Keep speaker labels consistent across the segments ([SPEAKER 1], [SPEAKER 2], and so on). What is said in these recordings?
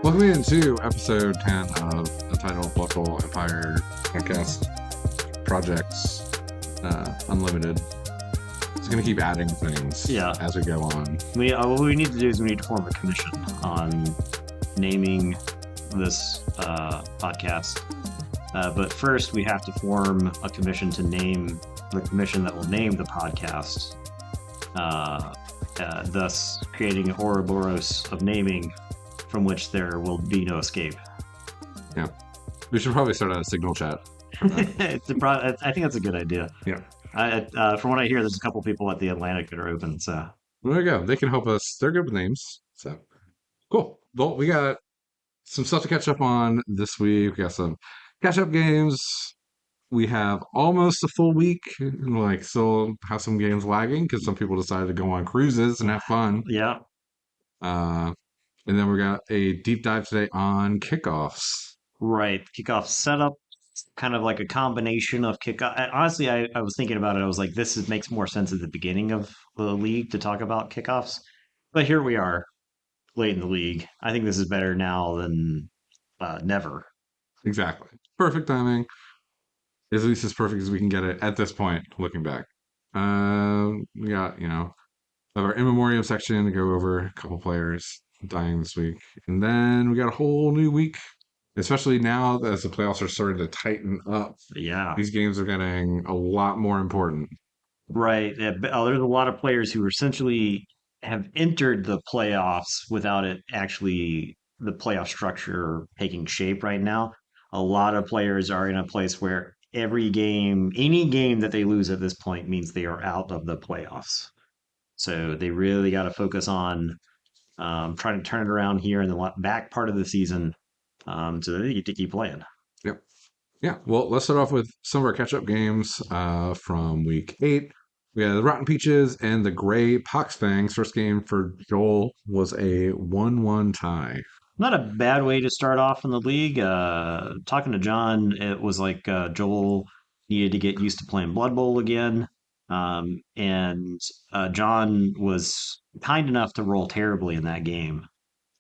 [SPEAKER 1] Welcome into episode 10 of the title Blood Bowl Empire podcast projects unlimited. It's going to keep adding things as we go on.
[SPEAKER 2] What we need to do is we need to form a commission on naming this podcast. But first, we have to form a commission to name the commission that will name the podcast, thus creating an Ouroboros of naming from which there will be no escape.
[SPEAKER 1] Yeah. We should probably start a signal chat.
[SPEAKER 2] I think that's a good idea.
[SPEAKER 1] Yeah.
[SPEAKER 2] From what I hear, there's a couple people at the Atlantic that are open. So
[SPEAKER 1] there you go. They can help us. They're good with names. So cool. Well, we got some stuff to catch up on this week. We got some catch-up games. We have almost a full week. Like, still have some games lagging because some people decided to go on cruises and have fun.
[SPEAKER 2] Yeah.
[SPEAKER 1] And then we got a deep dive today on kickoffs.
[SPEAKER 2] Right. Kickoff setup, kind of like a combination of kickoff. Honestly, I was thinking about it. I was like, makes more sense at the beginning of the league to talk about kickoffs. But here we are, late in the league. I think this is better now than never.
[SPEAKER 1] Exactly. Perfect timing. At least as perfect as we can get it at this point, looking back. We got, our in memoriam section to go over a couple players dying this week. And then we got a whole new week, especially now as the playoffs are starting to tighten up.
[SPEAKER 2] Yeah.
[SPEAKER 1] These games are getting a lot more important.
[SPEAKER 2] Right. There's a lot of players who essentially have entered the playoffs without it actually the playoff structure taking shape right now. A lot of players are in a place where any game that they lose at this point means they are out of the playoffs. So they really got to focus on trying to turn it around here in the back part of the season so that they get to keep playing.
[SPEAKER 1] Yep. Yeah. Well, let's start off with some of our catch-up games from week 8. We had the Rotten Peaches and the Gray Poxfangs. First game for Joel was a 1-1 tie.
[SPEAKER 2] Not a bad way to start off in the league. Talking to John, it was like Joel needed to get used to playing Blood Bowl again. And John was kind enough to roll terribly in that game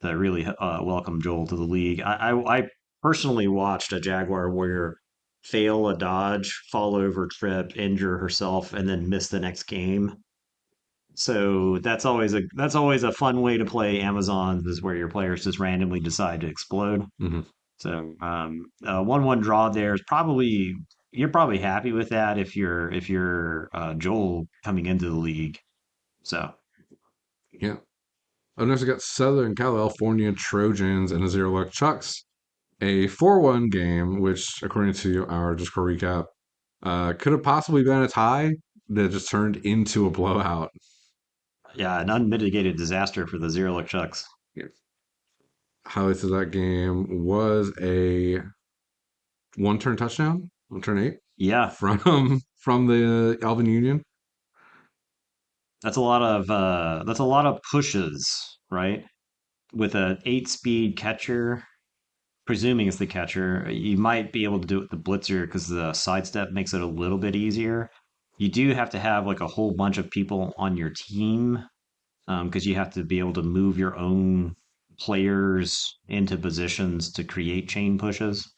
[SPEAKER 2] to really welcome Joel to the league. I personally watched a Jaguar warrior fail a dodge, fall over, trip, injure herself, and then miss the next game. So that's always a fun way to play Amazon, is where your players just randomly decide to explode.
[SPEAKER 1] Mm-hmm.
[SPEAKER 2] So 1-1 draw there is probably you're probably happy with that if you're Joel coming into the league. So
[SPEAKER 1] yeah. Next we got Southern California Trojans and the Zero Luck Chucks. A 4-1 game, which according to our Discord recap, could have possibly been a tie that just turned into a blowout.
[SPEAKER 2] Yeah, an unmitigated disaster for the Zero Luck Chucks.
[SPEAKER 1] Yeah. Highlights of that game was a one-turn touchdown, one-turn 8.
[SPEAKER 2] Yeah,
[SPEAKER 1] from the Alvin Union.
[SPEAKER 2] That's a lot of pushes, right? With an 8-speed catcher, presuming it's the catcher, you might be able to do it with the blitzer because the sidestep makes it a little bit easier. You do have to have like a whole bunch of people on your team because you have to be able to move your own players into positions to create chain pushes.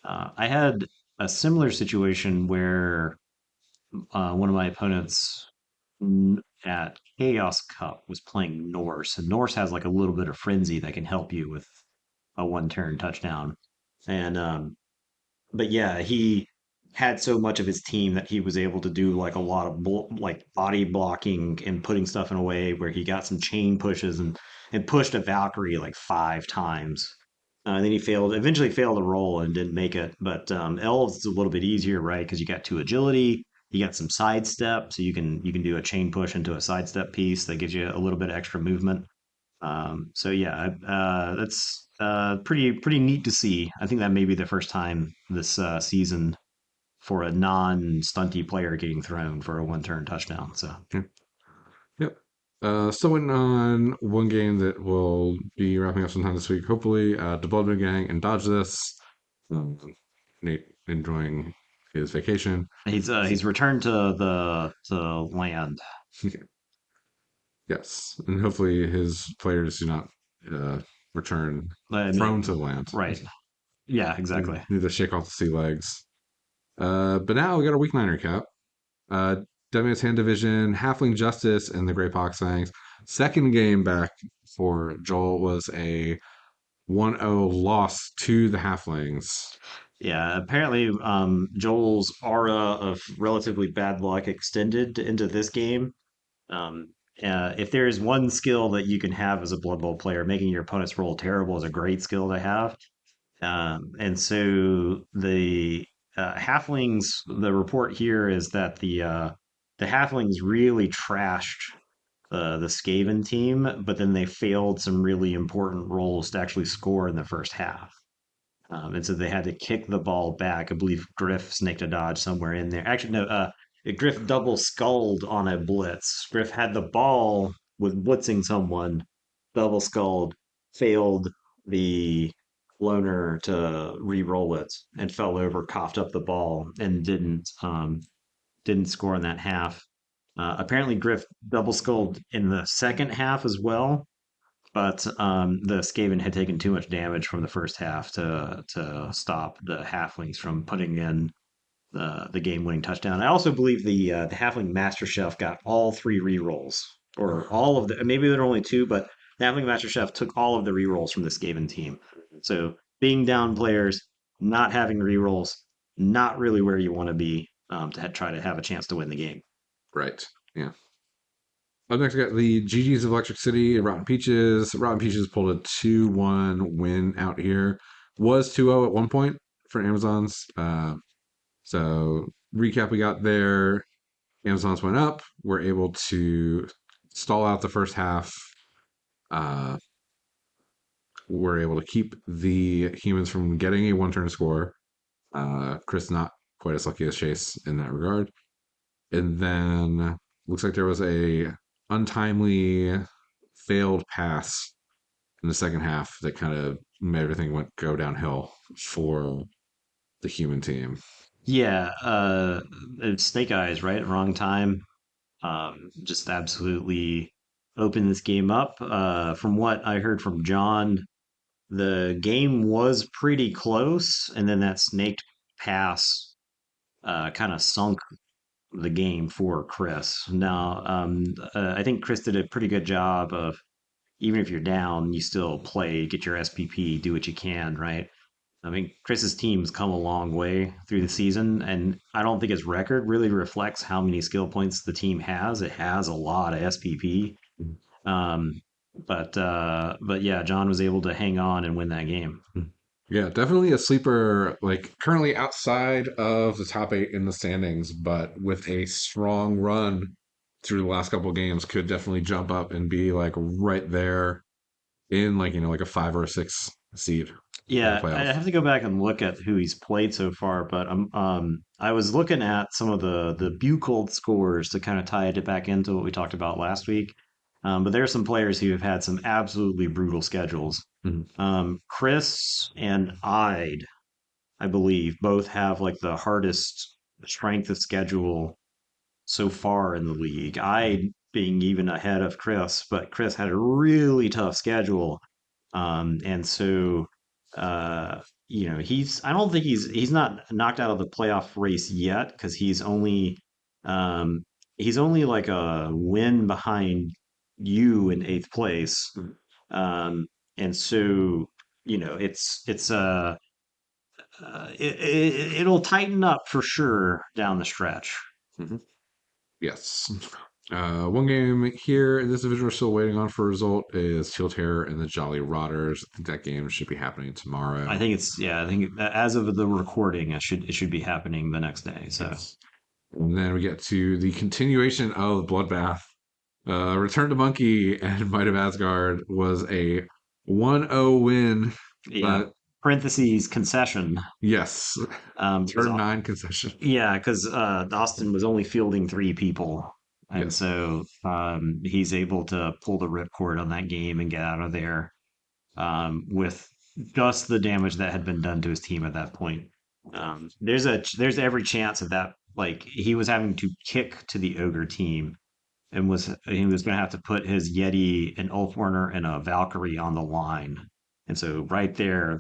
[SPEAKER 2] I had a similar situation where one of my opponents at Chaos Cup was playing Norse, and Norse has like a little bit of frenzy that can help you with a one-turn touchdown. And but yeah, he had so much of his team that he was able to do like a lot of like body blocking and putting stuff in a way where he got some chain pushes and pushed a Valkyrie like 5 times. And then eventually failed to roll and didn't make it. But Elves is a little bit easier, right? Because you got 2 agility, you got some sidestep, so you can do a chain push into a sidestep piece that gives you a little bit of extra movement. So yeah, that's pretty neat to see. I think that may be the first time this season for a non-stunty player getting thrown for a one-turn touchdown. So
[SPEAKER 1] Yep. Still waiting on one game that will be wrapping up sometime this week. Hopefully, the Bloodman Gang and Dodge this. Nate enjoying his vacation.
[SPEAKER 2] he's returned to the land.
[SPEAKER 1] Yes, and hopefully his players do not uh, return
[SPEAKER 2] I
[SPEAKER 1] prone
[SPEAKER 2] mean,
[SPEAKER 1] to the land.
[SPEAKER 2] right. Yeah, exactly.
[SPEAKER 1] Need to shake off the sea legs. But now we got a week 9 recap. Uh, WS Hand Division, Halfling Justice, and the Grey Poxfangs. Second game back for Joel was a 1-0 loss to the Halflings.
[SPEAKER 2] Yeah, apparently Joel's aura of relatively bad luck extended into this game. Um, if there is one skill that you can have as a Blood Bowl player, making your opponents roll terrible is a great skill to have. And so the halflings, the report here is that the halflings really trashed the Skaven team, but then they failed some really important rolls to actually score in the first half. And so they had to kick the ball back. I believe Griff snaked a dodge somewhere in there. Actually, no, Griff double skulled on a blitz. Griff had the ball with blitzing someone, double skulled, failed the loner to re-roll it, and fell over, coughed up the ball, and didn't score in that half. Apparently, Griff double skulled in the second half as well, but the Skaven had taken too much damage from the first half to stop the Halflings from putting in the game winning touchdown. I also believe the Halfling Master Chef got all three rerolls, or all of the, maybe there were only two, but the Halfling Master Chef took all of the rerolls from the Skaven team. So being down players, not having rerolls, not really where you want to be to try to have a chance to win the game.
[SPEAKER 1] Right. Yeah. Up next, we got the GG's of Electric City, Rotten Peaches. Rotten Peaches pulled a 2-1 win out here. Was 2-0 at one point for Amazons. So, recap we got there. Amazons went up. Were able to stall out the first half. Uh, were able to keep the humans from getting a one turn score. Chris not quite as lucky as Chase in that regard. And then looks like there was a untimely failed pass in the second half that kind of made everything go downhill for the human team.
[SPEAKER 2] Yeah, it's Snake Eyes, right? Wrong time. Just absolutely opened this game up. From what I heard from John, the game was pretty close, and then that snaked pass kind of sunk the game for Chris. Now, I think Chris did a pretty good job of, even if you're down, you still play, get your SPP, do what you can, right? I mean, Chris's team's come a long way through the season, and I don't think his record really reflects how many skill points the team has. It has a lot of SPP, um, but yeah, John was able to hang on and win that game.
[SPEAKER 1] Yeah, definitely a sleeper, like currently outside of the top 8 in the standings, but with a strong run through the last couple of games, could definitely jump up and be like right there in like, like a 5 or 6 seed in the
[SPEAKER 2] Yeah, I
[SPEAKER 1] playoffs.
[SPEAKER 2] have to go back and look at who he's played so far, but I was looking at some of the Buchholz scores to kind of tie it back into what we talked about last week. But there are some players who have had some absolutely brutal schedules.
[SPEAKER 1] Mhm.
[SPEAKER 2] Chris and I believe, both have like the hardest strength of schedule so far in the league. I being even ahead of Chris, but Chris had a really tough schedule, and so uh, I don't think he's not knocked out of the playoff race yet because um, he's only like a win behind you in eighth place, um, and so it'll tighten up for sure down the stretch.
[SPEAKER 1] Mhm. Yes. One game here in this division we're still waiting on for a result is Teal Terror and the Jolly Rotters. I think that game should be happening
[SPEAKER 2] I
[SPEAKER 1] tomorrow.
[SPEAKER 2] think it's yeah. I think as of the recording, it should be happening the next day. So
[SPEAKER 1] Yes. And then we get to the continuation of Bloodbath. Return to Monkey and Might of Asgard was a 1-0 win,
[SPEAKER 2] yeah,
[SPEAKER 1] but
[SPEAKER 2] parentheses concession.
[SPEAKER 1] yes,
[SPEAKER 2] Because
[SPEAKER 1] turn 9 concession.
[SPEAKER 2] yeah, because Austin was only fielding three people, and
[SPEAKER 1] Yes.
[SPEAKER 2] so he's able to pull the ripcord on that game and get out of there with just the damage that had been done to his team at that point. There's every chance of that. Like he was having to kick to the ogre team and he was going to have to put his Yeti, an Ulfwerener, and a Valkyrie on the line. And so right there,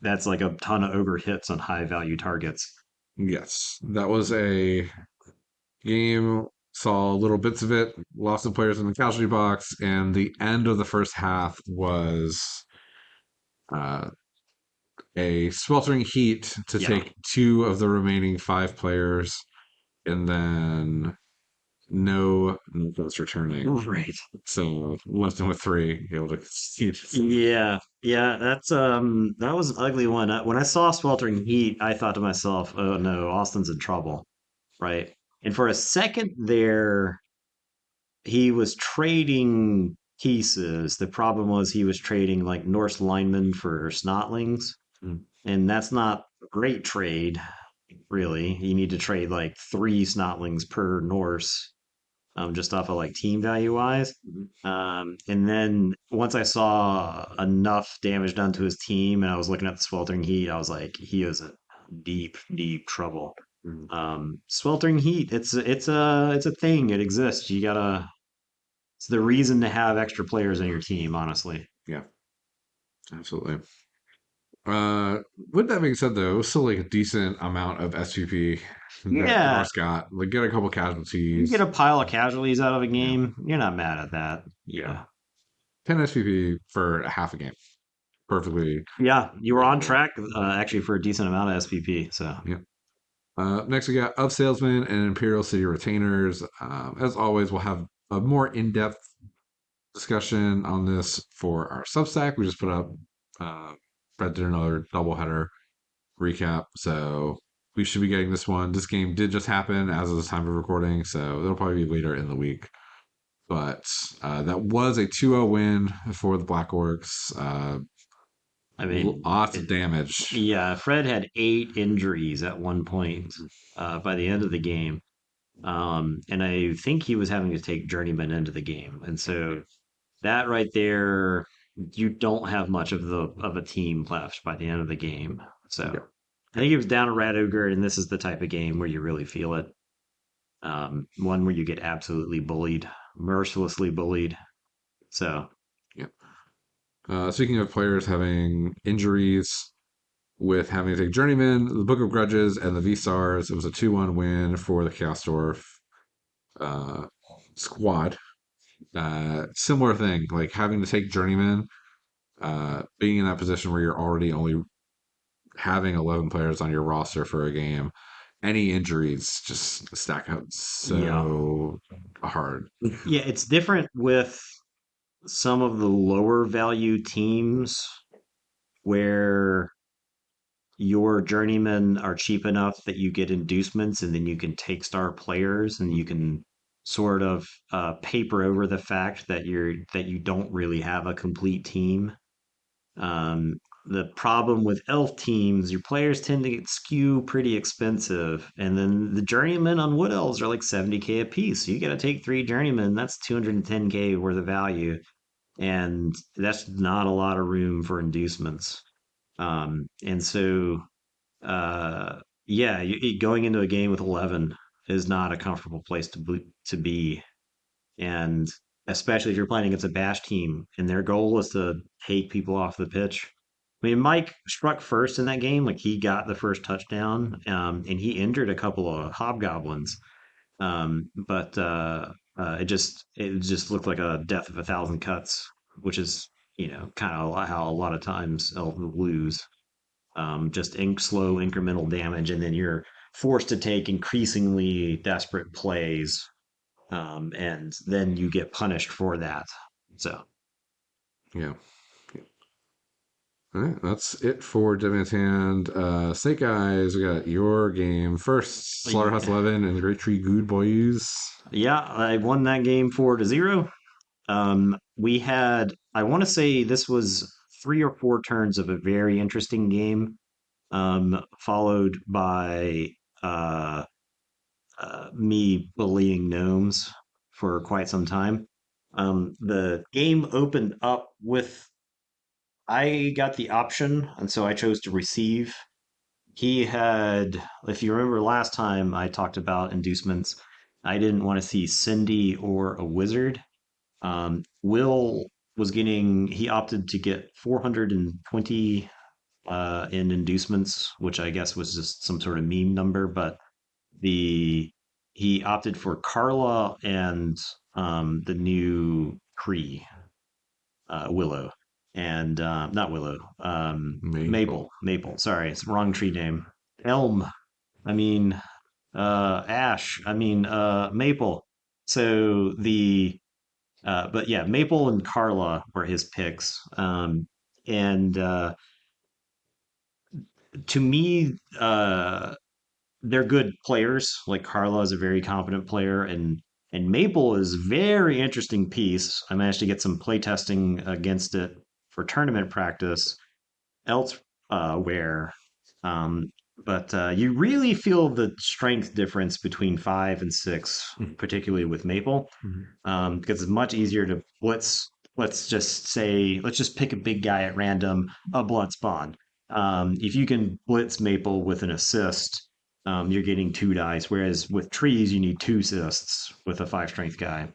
[SPEAKER 2] that's like a ton of over hits on high value targets.
[SPEAKER 1] Yes, that was a game. Saw little bits of it. Lost some players in the casualty box, and the end of the first half was uh, a sweltering heat to
[SPEAKER 2] Yeah.
[SPEAKER 1] take two of the remaining five players, and then no votes returning.
[SPEAKER 2] Right.
[SPEAKER 1] So left him with three, able to concede.
[SPEAKER 2] Yeah, yeah, that was an ugly one. When I saw Sweltering Heat, I thought to myself, "Oh no, Austin's in trouble." Right? And for a second there, he was trading pieces. The problem was he was trading like Norse linemen for Snotlings,
[SPEAKER 1] Mm.
[SPEAKER 2] and that's not a great trade, really. You need to trade like three Snotlings per Norse, just off of like team value wise.
[SPEAKER 1] Mhm.
[SPEAKER 2] And then once I saw enough damage done to his team, and I was looking at the Sweltering Heat, I was like, he is in deep, deep trouble.
[SPEAKER 1] Mhm.
[SPEAKER 2] Sweltering Heat, it's a thing. It exists. You gotta. It's the reason to have extra players on your team. Honestly.
[SPEAKER 1] Yeah, absolutely. Uh, with that being said, though, it was still like a decent amount of SPP that the
[SPEAKER 2] Yeah,
[SPEAKER 1] Norse got. Like, get a couple
[SPEAKER 2] you
[SPEAKER 1] casualties.
[SPEAKER 2] get a pile of casualties out of a
[SPEAKER 1] Yeah,
[SPEAKER 2] game. You're not mad at that.
[SPEAKER 1] yeah.
[SPEAKER 2] Yeah.
[SPEAKER 1] 10 SPP for a half a game. Perfectly
[SPEAKER 2] Yeah, you were on
[SPEAKER 1] reasonable.
[SPEAKER 2] track actually for a decent amount of SPP. So
[SPEAKER 1] Yeah. Next, we got Of Salesmen and Imperial City Retainers. As always, we'll have a more in depth discussion on this for our Substack. We just put up, Fred did another doubleheader recap. So we should be getting this one. This game did just happen as of the time of recording. So it'll probably be later in the week. But that was a 2-0 win for the Black Orcs.
[SPEAKER 2] I mean,
[SPEAKER 1] Lots of damage.
[SPEAKER 2] yeah, Fred had 8 injuries at one point by the end of the game. And I think he was having to take Journeyman into the game. And so that right there, you don't have much of a team left by the end of the game.
[SPEAKER 1] Yeah.
[SPEAKER 2] So I think he was down to Rat Ogre, and this is the type of game where you really feel it. One where you get absolutely bullied, mercilessly bullied. So
[SPEAKER 1] Yeah. Speaking of players having injuries, with having to take Journeyman, the Book of Grudges, and the V-Stars, it was a 2-1 win for the Chaosdorf uh, squad. Similar thing, like having to take Journeyman, being in that position where you're already only having 11 players on your roster for a game, any injuries just stack up
[SPEAKER 2] yeah,
[SPEAKER 1] so hard.
[SPEAKER 2] yeah, it's different with some of the lower value teams where your journeymen are cheap enough that you get inducements and then you can take star players and you can sort of paper over the fact that you don't really have a complete team. The problem with elf teams, your players tend to get skew pretty expensive, and then the journeymen on wood elves are like 70K a piece. So you got to take three journeymen. That's 210K worth of value, and that's not a lot of room for inducements. And so yeah, going into a game with 11 is not a comfortable place to be, and especially if you're playing against a bash team and their goal is to take people off the pitch. I mean, Mike struck first in that game, like he got the first touchdown, and he injured a couple of hobgoblins, but it just looked like a death of a thousand cuts, which is kind of how a lot of times elves lose, just slow incremental damage, and then you're forced to take increasingly desperate plays, and then you get punished for that. So,
[SPEAKER 1] Yeah. All right, that's it for Devin's Hand. Snake Eyes, we got your game first. Slaughterhouse 11 and the Great Tree Good Boys.
[SPEAKER 2] yeah, I won that game 4-0. We had, I want to say this was 3 or 4 turns of a very interesting game, followed by uh, me bullying gnomes for quite some time. The game opened up with I got the option, and so I chose to receive. He had, if you remember last time I talked about inducements, I didn't want to see Cindy or a wizard. Will was getting, he opted to get 420 in inducements, which I guess was just some sort of meme number, but the he opted for Carla and the new Cree, Willow, and not Willow,
[SPEAKER 1] Maple.
[SPEAKER 2] Maple. Sorry, it's the wrong tree name. Elm. I mean, Ash. I mean, Maple. So but yeah, Maple and Carla were his picks. And to me, they're good players. Like Carla is a very competent player, and Maple is a very interesting piece. I managed to get some playtesting against it for tournament practice elsewhere. Um, but you really feel the strength difference between 5 and 6, particularly with Maple,
[SPEAKER 1] Mhm.
[SPEAKER 2] because it's much easier to blitz. Let's just pick a big guy at random, a blood spawn. If you can blitz Maple with an assist, you're getting 2 dice. Whereas with trees, you need 2 assists with a 5 strength guy.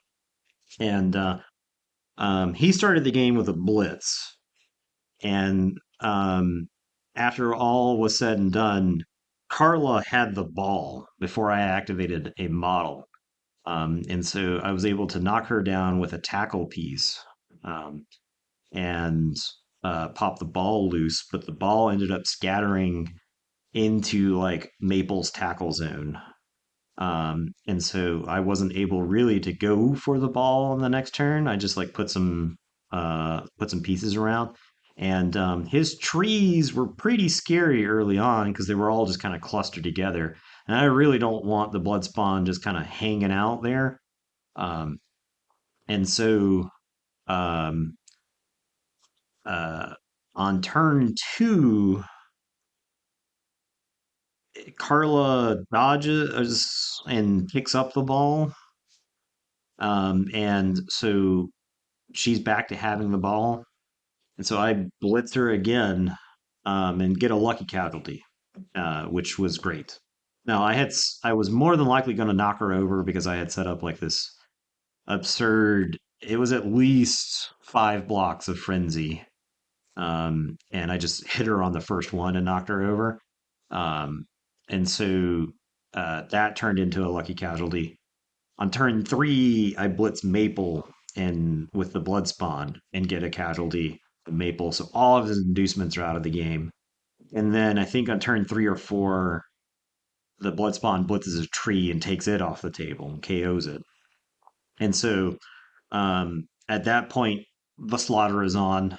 [SPEAKER 2] And he started the game with a blitz, and after all was said and done, Carla had the ball before I activated a model. And so I was able to knock her down with a tackle piece, um, and pop the ball loose, but the ball ended up scattering into like Maple's tackle zone. And so I wasn't able really to go for the ball on the next turn. I just like put some pieces around. And his trees were pretty scary early on because they were all just kind of clustered together. And I really don't want the blood spawn just kind of hanging out there. Um, and so um, uh, on turn 2, Carla dodges and picks up the ball. And so she's back to having the ball. And so I blitz her again, and get a lucky casualty, which was great. Now I was more than likely going to knock her over because I had set up like this absurd. It was at least 5 blocks of frenzy, and I just hit her on the first one and knocked her over. Um, and so that turned into a lucky casualty. On turn 3, I blitz Maple and with the blood spawn and get a casualty of Maple. So all of his inducements are out of the game. And then I think on turn 3 or 4, the blood spawn blitzes a tree and takes it off the table and KOs it. And so at that point, the slaughter is on.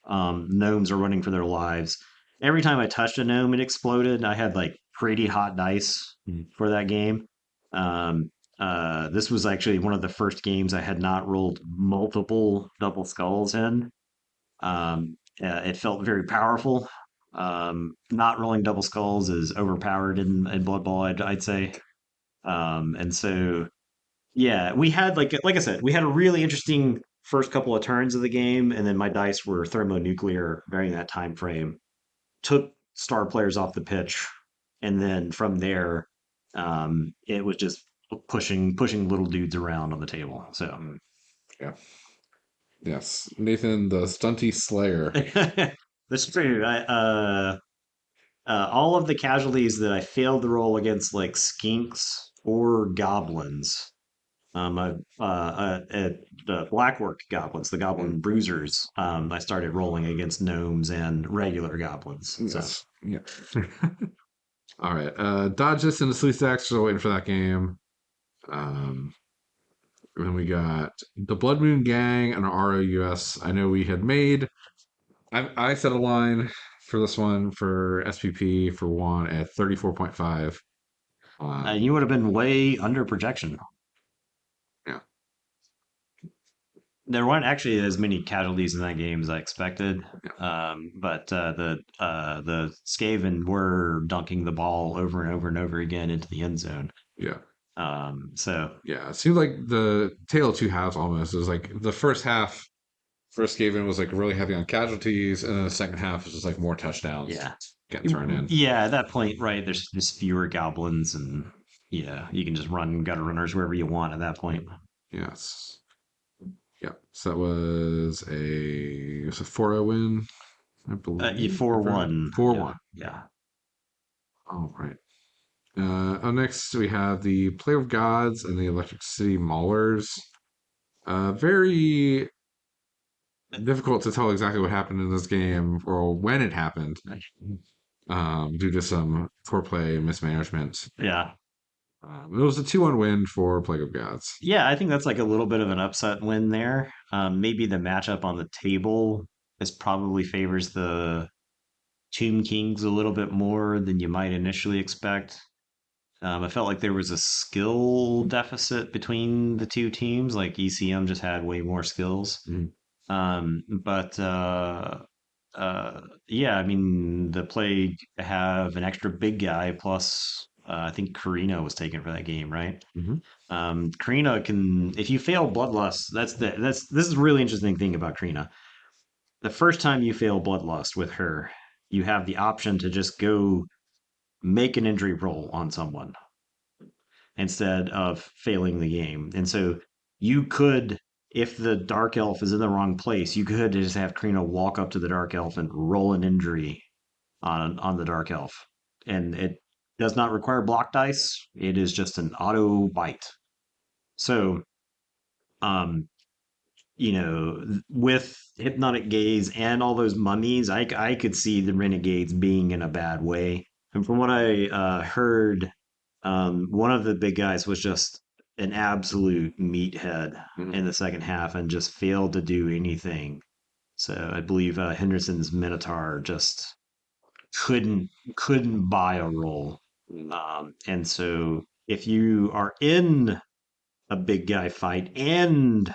[SPEAKER 2] Gnomes are running for their lives. Every time I touched a gnome, it exploded. I had like pretty hot dice
[SPEAKER 1] Mhm.
[SPEAKER 2] for that game. Um, this was actually one of the first games I had not rolled multiple double skulls in. It felt very powerful. Not rolling double skulls is overpowered in Blood Bowl, I'd say. And so yeah, we had like I said, we had a really interesting first couple of turns of the game, and then my dice were thermonuclear during that time frame. Took star players off the pitch, and then from there, it was just pushing little dudes around on the table. So
[SPEAKER 1] Mm. Yeah. Yes. Nathan, the stunty slayer.
[SPEAKER 2] that's true. All of the casualties that I failed to roll against like skinks or goblins. The Blackwork goblins, the
[SPEAKER 1] Mm.
[SPEAKER 2] goblin bruisers. I started rolling against gnomes and regular goblins. So
[SPEAKER 1] Yes. Yeah. All right. Dodge this into Sleep Stacks. Still waiting for that game. Um, and then we got the Blood Moon Gang and ROUS. I know we had made. I set a line for this one for SPP for one at 34.5.
[SPEAKER 2] you
[SPEAKER 1] Um,
[SPEAKER 2] would have been way under projection.
[SPEAKER 1] yeah.
[SPEAKER 2] There weren't actually as many casualties in that game as I expected,
[SPEAKER 1] Yeah.
[SPEAKER 2] but the Skaven were dunking the ball over and over and over again into the end zone.
[SPEAKER 1] Yeah.
[SPEAKER 2] So
[SPEAKER 1] Yeah. It seemed like the Tale of Two Halves almost. It was like the first half, first Skaven was like really heavy on casualties, and then the second half was just like more touchdowns
[SPEAKER 2] yeah,
[SPEAKER 1] getting thrown in.
[SPEAKER 2] yeah. At that point, right? There's just fewer goblins and Yeah, you can just run gutter runners wherever you want at that point.
[SPEAKER 1] Yes. Yeah. So that was a 4-0 win, I
[SPEAKER 2] You
[SPEAKER 1] believe.
[SPEAKER 2] four
[SPEAKER 1] If I
[SPEAKER 2] one. Yeah,
[SPEAKER 1] 4-1.
[SPEAKER 2] yeah.
[SPEAKER 1] All right. Up next, we have the Play of Gods and the Electric City Maulers. Very difficult to tell exactly what happened in this game or when it happened, due to some foreplay mismanagement.
[SPEAKER 2] Yeah.
[SPEAKER 1] It was a 2-1 win for Plague of Gods.
[SPEAKER 2] Yeah, I think that's like a little bit of an upset win there. Maybe the matchup on the table is probably favors the Tomb Kings a little bit more than you might initially expect. I felt like there was a skill deficit between the two teams. Like ECM just had way more skills.
[SPEAKER 1] Mhm.
[SPEAKER 2] But yeah, I mean, the Plague have an extra big guy plus. I think Karina was taken for that game, right?
[SPEAKER 1] Mhm.
[SPEAKER 2] Karina can, if you fail Bloodlust, this is a really interesting thing about Karina. The first time you fail Bloodlust with her, you have the option to just go make an injury roll on someone instead of failing the game. And so you could, if the Dark Elf is in the wrong place, you could just have Karina walk up to the Dark Elf and roll an injury on the Dark Elf. And it does not require block dice. It is just an auto bite. So um with hypnotic gaze and all those mummies, I could see the renegades being in a bad way. And from what I heard, one of the big guys was just an absolute meathead
[SPEAKER 1] Mhm.
[SPEAKER 2] in the second half and just failed to do anything. So I believe Henderson's Minotaur just couldn't couldn't buy a roll. And so if you are in a big guy fight and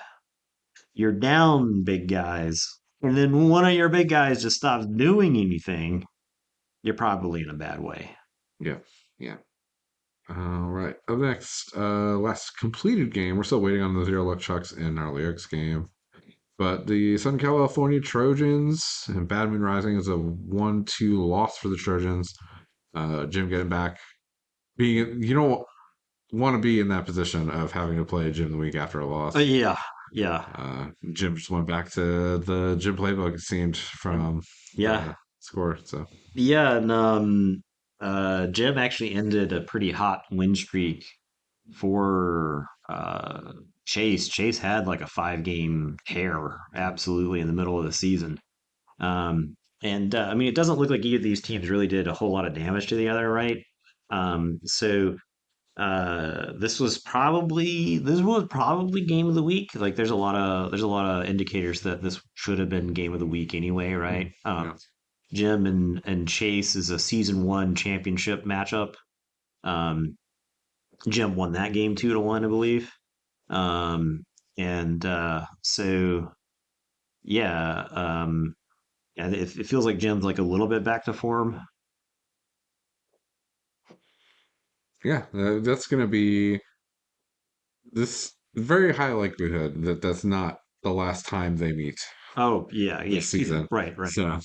[SPEAKER 2] you're down big guys, and then one of your big guys just stops doing anything, you're probably in a bad way.
[SPEAKER 1] Yeah. Yeah. All right. Up next, last completed game. We're still waiting on the Zero Luck Chucks in our lyrics game. But the Southern California Trojans and Bad Moon Rising is a 1-2 loss for the Trojans. Jim getting back. Being you don't want to be in that position of having to play Jim the week after a loss.
[SPEAKER 2] Yeah, yeah,
[SPEAKER 1] Jim just went back to the Jim playbook, it seemed, from
[SPEAKER 2] yeah,
[SPEAKER 1] the score. So
[SPEAKER 2] yeah. And Jim actually ended a pretty hot win streak for Chase. Chase had like a 5 game tear, absolutely in the middle of the season. And I mean, it doesn't look like either of these teams really did a whole lot of damage to the other, right? So this was probably game of the week. Like there's a lot of indicators that this should have been game of the week anyway, right?
[SPEAKER 1] yeah,
[SPEAKER 2] Jim and Chase is a season one championship matchup. Um, Jim won that game 2-1, I believe. Um, and so yeah, yeah, it feels like Jim's like a little bit back to form.
[SPEAKER 1] yeah, that's going to be this very high likelihood that that's not the last time they meet
[SPEAKER 2] Oh yeah, yeah,
[SPEAKER 1] this season.
[SPEAKER 2] right, right.
[SPEAKER 1] So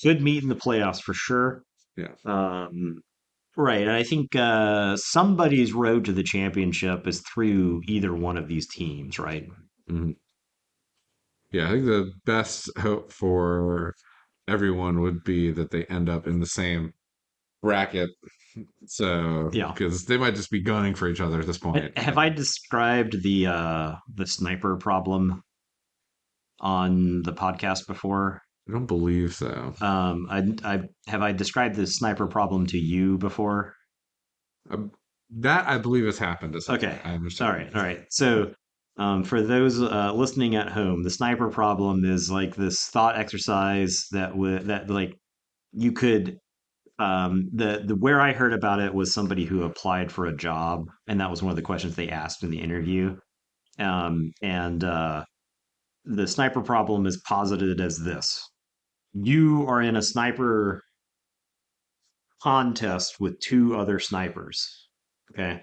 [SPEAKER 2] Could meet in the playoffs for sure.
[SPEAKER 1] yeah,
[SPEAKER 2] Um, right, and I think somebody's road to the championship is through either one of these teams, right?
[SPEAKER 1] mhm. Yeah, I think the best hope for everyone would be that they end up in the same bracket. So
[SPEAKER 2] Yeah.
[SPEAKER 1] because they might just be gunning for each other at this point.
[SPEAKER 2] Have I described the sniper problem on the podcast before?
[SPEAKER 1] I don't believe so.
[SPEAKER 2] I have I described the sniper problem to you before?
[SPEAKER 1] Uh, that I believe has happened at some
[SPEAKER 2] Okay.
[SPEAKER 1] point. I
[SPEAKER 2] All
[SPEAKER 1] understand.
[SPEAKER 2] right. All right. So, for those listening at home, the sniper problem is like this thought exercise that like you could the where I heard about it was somebody who applied for a job, and that was one of the questions they asked in the interview. And the sniper problem is posited as this: you are in a sniper contest with two other snipers. Okay.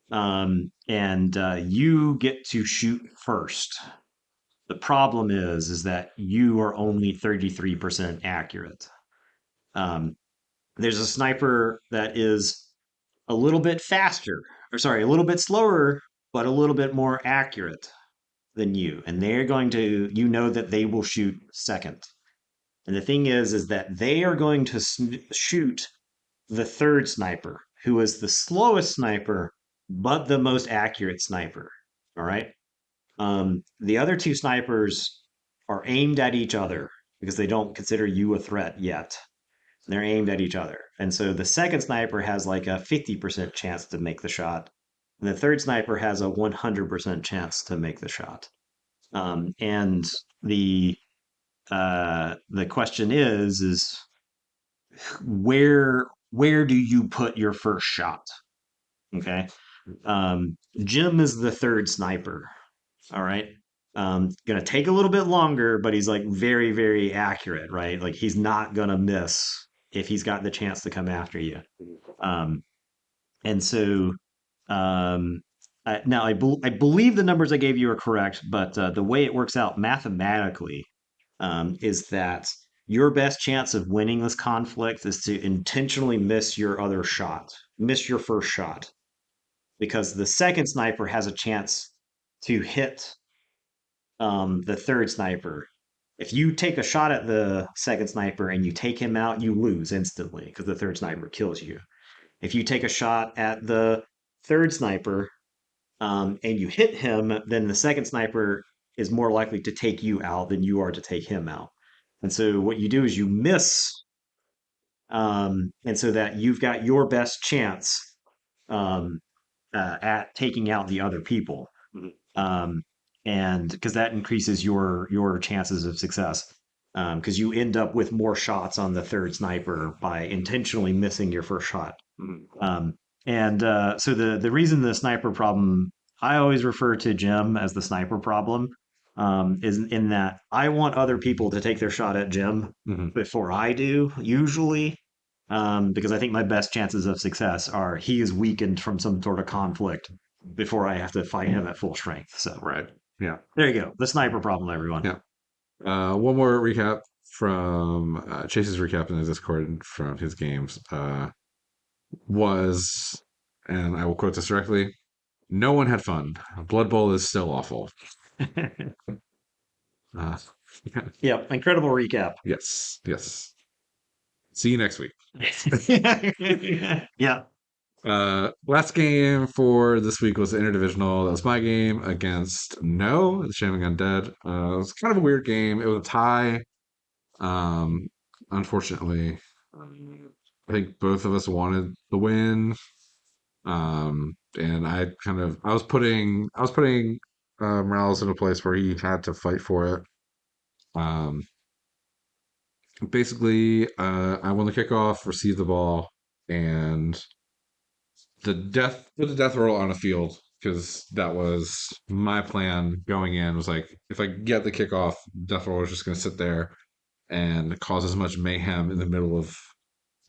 [SPEAKER 2] And you get to shoot first. The problem is that you are only 33% accurate. Um, there's a sniper that is a little bit faster, or sorry, a little bit slower, but a little bit more accurate than you. And they're going to, you know, that they will shoot second. And the thing is that they are going to shoot the third sniper, who is the slowest sniper, but the most accurate sniper. All right. The other two snipers are aimed at each other because they don't consider you a threat yet. They're aimed at each other. And so the second sniper has like a 50% chance to make the shot. And the third sniper has a 100% chance to make the shot. And the question is where do you put your first shot? Okay. Jim is the third sniper. All right. Gonna take a little bit longer, but he's like very, very accurate, right? Like he's not gonna miss if he's got the chance to come after you. Um, and so now I believe the numbers I gave you are correct, but the way it works out mathematically is that your best chance of winning this conflict is to intentionally miss your other shot, miss your first shot, because the second sniper has a chance to hit the third sniper. If you take a shot at the second sniper and you take him out, you lose instantly because the third sniper kills you. If you take a shot at the third sniper and you hit him, then the second sniper is more likely to take you out than you are to take him out. And so what you do is you miss, and so that you've got your best chance um, at taking out the other people, um, and because that increases your chances of success. Because you end up with more shots on the third sniper by intentionally missing your first shot. Um, and so the reason the sniper problem, I always refer to Jim as the sniper problem, is in that I want other people to take their shot at Jim
[SPEAKER 1] Mm-hmm.
[SPEAKER 2] before I do, usually, because I think my best chances of success are he is weakened from some sort of conflict before I have to fight him at full strength. So
[SPEAKER 1] Right. Yeah.
[SPEAKER 2] there you go, the sniper problem, everyone.
[SPEAKER 1] Yeah. One more recap from Chase's recap in the Discord from his games was, and I will quote this directly: "No one had fun. Blood Bowl is still awful." Uh,
[SPEAKER 2] Yep, incredible recap.
[SPEAKER 1] yes. Yes. See you next week.
[SPEAKER 2] Yeah.
[SPEAKER 1] Last game for this week was the interdivisional. That was my game against No, the Shaman Undead. It was kind of a weird game. It was a tie. Um, Unfortunately, I think both of us wanted the win. And I was putting Morales in a place where he had to fight for it. Um, Basically, I won the kickoff, received the ball, and put the death roll on a field because that was my plan going in. Was like, if I get the kickoff, death roll is just going to sit there and cause as much mayhem in the middle of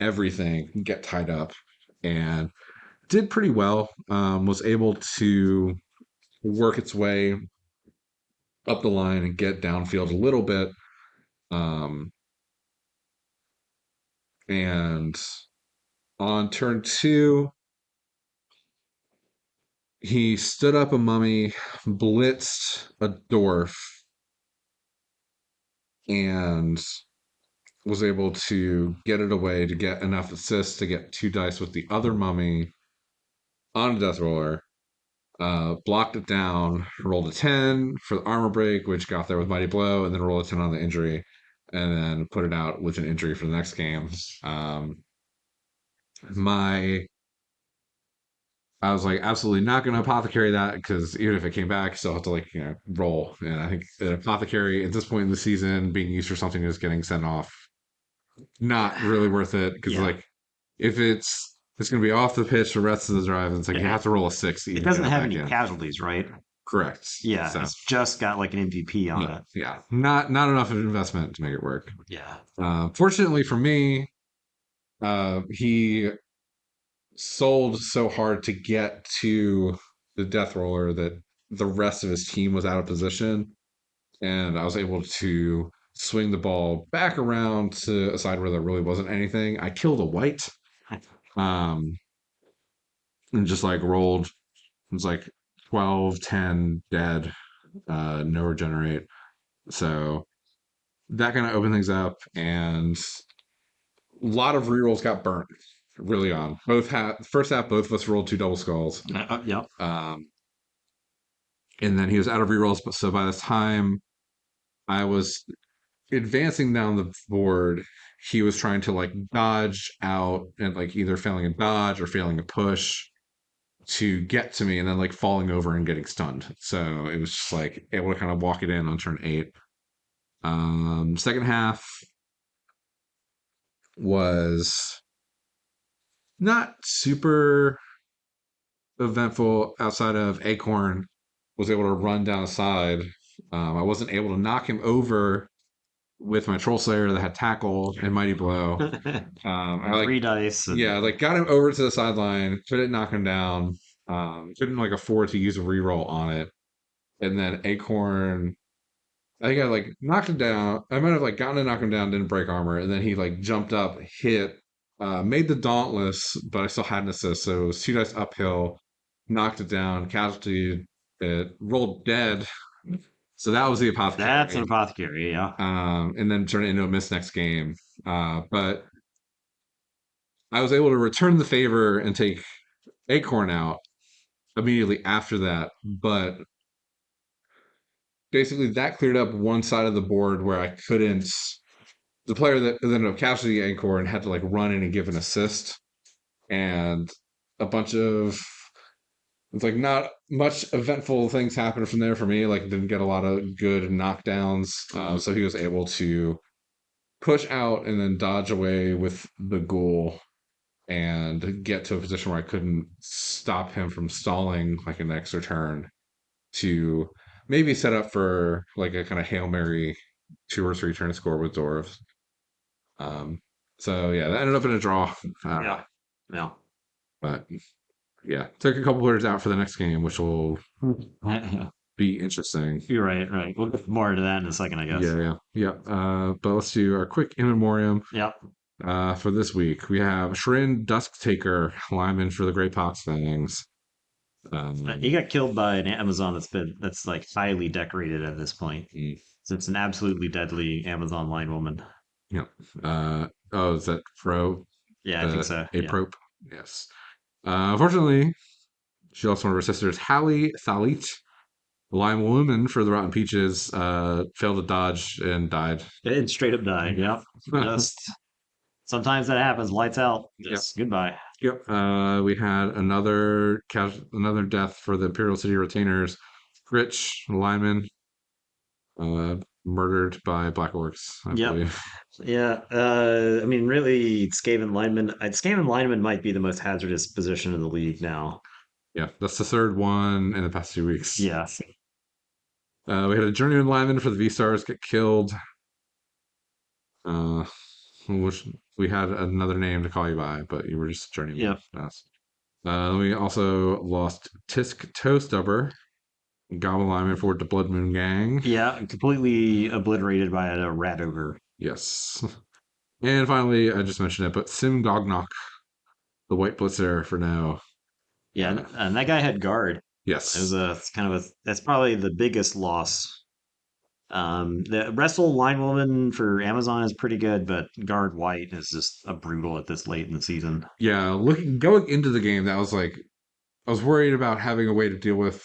[SPEAKER 1] everything, get tied up, and did pretty well. Was able to work its way up the line and get downfield a little bit. Um, and on turn two, he stood up a mummy, blitzed a dwarf, and was able to get it away to get enough assists to get 2 dice with the other mummy on a death roller. Blocked it down, rolled a 10 for the armor break, which got there with Mighty Blow, and then rolled a 10 on the injury, and then put it out with an injury for the next game. Um, my I was like, absolutely not going to apothecary that because even if it came back, still have to roll. And I think an apothecary at this point in the season being used for something that's getting sent off, not really worth it because
[SPEAKER 2] Yeah.
[SPEAKER 1] if it's going to be off the pitch the rest of the drive, and it's like you
[SPEAKER 2] Yeah.
[SPEAKER 1] have to roll a 6 to
[SPEAKER 2] It
[SPEAKER 1] even get
[SPEAKER 2] doesn't
[SPEAKER 1] it
[SPEAKER 2] have
[SPEAKER 1] back
[SPEAKER 2] any
[SPEAKER 1] in.
[SPEAKER 2] casualties, right?
[SPEAKER 1] Correct.
[SPEAKER 2] Yeah,
[SPEAKER 1] So
[SPEAKER 2] it's just got like an MVP on
[SPEAKER 1] yeah,
[SPEAKER 2] it.
[SPEAKER 1] yeah, not enough of an investment to make it work.
[SPEAKER 2] Yeah.
[SPEAKER 1] Fortunately for me, he sold so hard to get to the death roller that the rest of his team was out of position, and I was able to swing the ball back around to a side where there really wasn't anything. I killed a white, um, and just like rolled. It was like 12, 10 dead, no regenerate. So that kind of opened things up, and a lot of rerolls got burnt really on. Both had first half, both of us rolled two double skulls.
[SPEAKER 2] Yep.
[SPEAKER 1] Um, and then he was out of rerolls. But so by the time I was advancing down the board, he was trying to like dodge out and like either failing a dodge or failing a push to get to me, and then like falling over and getting stunned. So it was just like able to kind of walk it in on turn 8. Second half was not super eventful outside of Acorn was able to run down the side. I wasn't able to knock him over with my Troll Slayer that had tackle and Mighty Blow. I like,
[SPEAKER 2] 3 dice and
[SPEAKER 1] yeah, like got him over to the sideline, couldn't knock him down, couldn't like afford to use a reroll on it. And then Acorn, I think I like knocked him down. I might have like gotten to knock him down, didn't break armor, and then he like jumped up, hit, made the Dauntless, but I still had an assist, so it was 2 dice uphill, knocked it down, casualty, it rolled dead. So that was the
[SPEAKER 2] that's an
[SPEAKER 1] apothecary.
[SPEAKER 2] apothecary. Yeah.
[SPEAKER 1] And then turned it into a miss next game. But I was able to return the favor and take Acorn out immediately after that. But basically, that cleared up one side of the board where I couldn't. The player that ended up casualty Acorn had to like run in and give an assist, and a bunch of it's like not much eventful things happened from there for me. Like didn't get a lot of good knockdowns, so he was able to push out and then dodge away with the ghoul and get to a position where I couldn't stop him from stalling like an extra turn to maybe set up for like a kind of Hail Mary 2 or 3 turn score with dwarves. Um, so yeah, that ended up in a draw.
[SPEAKER 2] Yeah. Yeah.
[SPEAKER 1] But yeah, took a couple players out for the next game, which will be interesting.
[SPEAKER 2] You're right. Right. We'll get more into that in a second, I guess.
[SPEAKER 1] Yeah, yeah, yeah. But let's do our quick in memoriam.
[SPEAKER 2] Yep.
[SPEAKER 1] For this week, we have Shrin Dusktaker, lineman for the Great Pox Fangs.
[SPEAKER 2] He
[SPEAKER 1] Um,
[SPEAKER 2] got killed by an Amazon that's like highly decorated at this point.
[SPEAKER 1] mm,
[SPEAKER 2] So it's an absolutely deadly Amazon line woman.
[SPEAKER 1] yeah. Oh, is that Pro?
[SPEAKER 2] Yeah, I think
[SPEAKER 1] The
[SPEAKER 2] so.
[SPEAKER 1] A
[SPEAKER 2] Yeah.
[SPEAKER 1] Prope? Yes. Unfortunately, she lost one of her sisters, Hallie Thalit, the lime woman for the Rotten Peaches, failed to dodge and died.
[SPEAKER 2] It straight up died. Yep. Just sometimes that happens. Lights out.
[SPEAKER 1] Yep.
[SPEAKER 2] Just goodbye.
[SPEAKER 1] Yep. We had another death for the Imperial City Retainers. Rich Lyman, murdered by Black Orcs, I
[SPEAKER 2] Yep.
[SPEAKER 1] believe.
[SPEAKER 2] Yeah. I mean, really, Skaven lineman might be the most hazardous position in the league now.
[SPEAKER 1] Yeah, that's the third one in the past 2 weeks.
[SPEAKER 2] Yeah.
[SPEAKER 1] We had a journeyman lineman for the V Stars get killed. Uh, which we had another name to call you by, but you were just journeyman.
[SPEAKER 2] Yep.
[SPEAKER 1] Yes. We also lost Tisk Toe Stubber, Goblin lineman for the Blood Moon Gang.
[SPEAKER 2] Yeah. Completely obliterated by a rat ogre.
[SPEAKER 1] Yes. And finally, I just mentioned it, but Sim Gognok, the White Blitzer for now.
[SPEAKER 2] Yeah.
[SPEAKER 1] Uh,
[SPEAKER 2] And that guy had guard. It was
[SPEAKER 1] yes.
[SPEAKER 2] it's kind of that's probably the biggest loss. The Wrestle line woman for Amazon is pretty good, but guard white is just a brutal at this late in the season.
[SPEAKER 1] Yeah, looking going into the game, that was like I was worried about having a way to deal with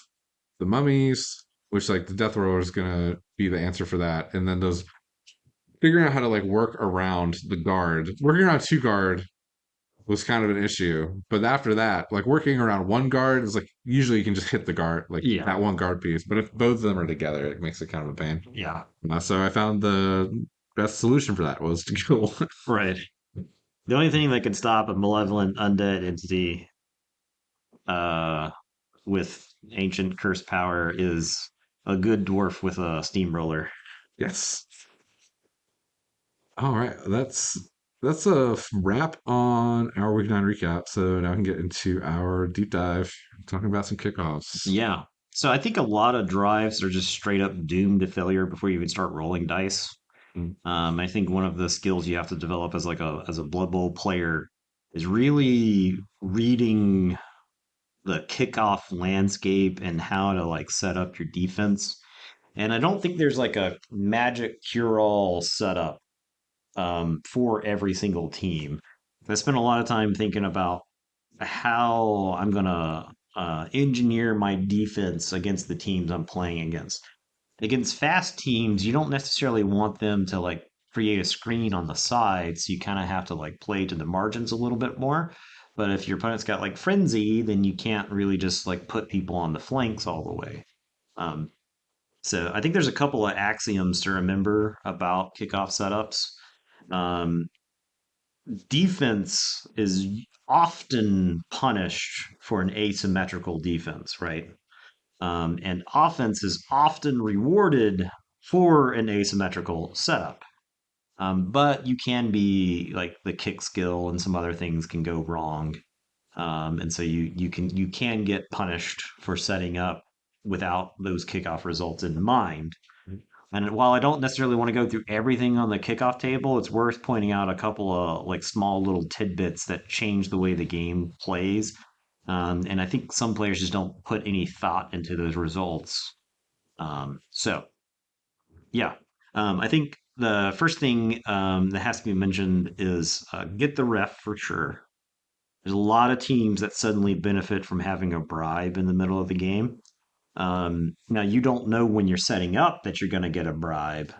[SPEAKER 1] the mummies, which like the death roller is gonna be the answer for that, and then those figuring out how to like work around the guard, working around 2 guard was kind of an issue. But after that, like working around 1 guard is like usually you can just hit the guard, like
[SPEAKER 2] Yeah.
[SPEAKER 1] that 1 guard piece. But if both of them are together, it makes it kind of a pain.
[SPEAKER 2] Yeah.
[SPEAKER 1] So I found the best solution for that was to kill.
[SPEAKER 2] Right. The only thing that could stop a malevolent undead entity uh, with ancient curse power is a good dwarf with a steamroller.
[SPEAKER 1] Yes. All right, that's a wrap on our week 9 recap. So now we can get into our deep dive, talking about some kickoffs.
[SPEAKER 2] Yeah. So I think a lot of drives are just straight up doomed to failure before you even start rolling dice.
[SPEAKER 1] Mm.
[SPEAKER 2] I think one of the skills you have to develop as a Blood Bowl player is really reading the kickoff landscape and how to like set up your defense. And I don't think there's like a magic cure-all setup for every single team. I spent a lot of time thinking about how I'm gonna engineer my defense against the teams I'm playing against. Against fast teams, you don't necessarily want them to like create a screen on the side, so you kind of have to like play to the margins a little bit more. But if your opponent's got like frenzy, then you can't really just like put people on the flanks all the way. Um, so I think there's a couple of axioms to remember about kickoff setups. Um, Defense is often punished for an asymmetrical defense, right? And offense is often rewarded for an asymmetrical setup. But you can be like the kick skill and some other things can go wrong, and so you can get punished for setting up without those kickoff results in mind. And while I don't necessarily want to go through everything on the kickoff table, it's worth pointing out a couple of like small little tidbits that change the way the game plays. And I think some players just don't put any thought into those results. So yeah, I think the first thing that has to be mentioned is get the ref for sure. There's a lot of teams that suddenly benefit from having a bribe in the middle of the game. Now you don't know when you're setting up that you're going to get a bribe,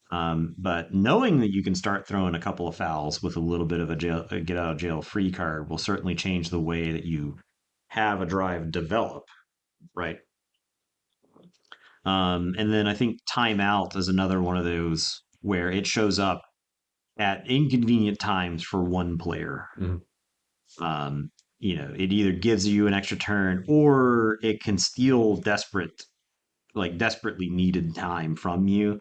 [SPEAKER 2] but knowing that you can start throwing a couple of fouls with a little bit of a get out of jail free card will certainly change the way that you have a drive develop, right? And then I think timeout is another one of those where it shows up at inconvenient times for one player.
[SPEAKER 1] Mhm.
[SPEAKER 2] Um, it either gives you an extra turn or it can steal desperately needed time from you.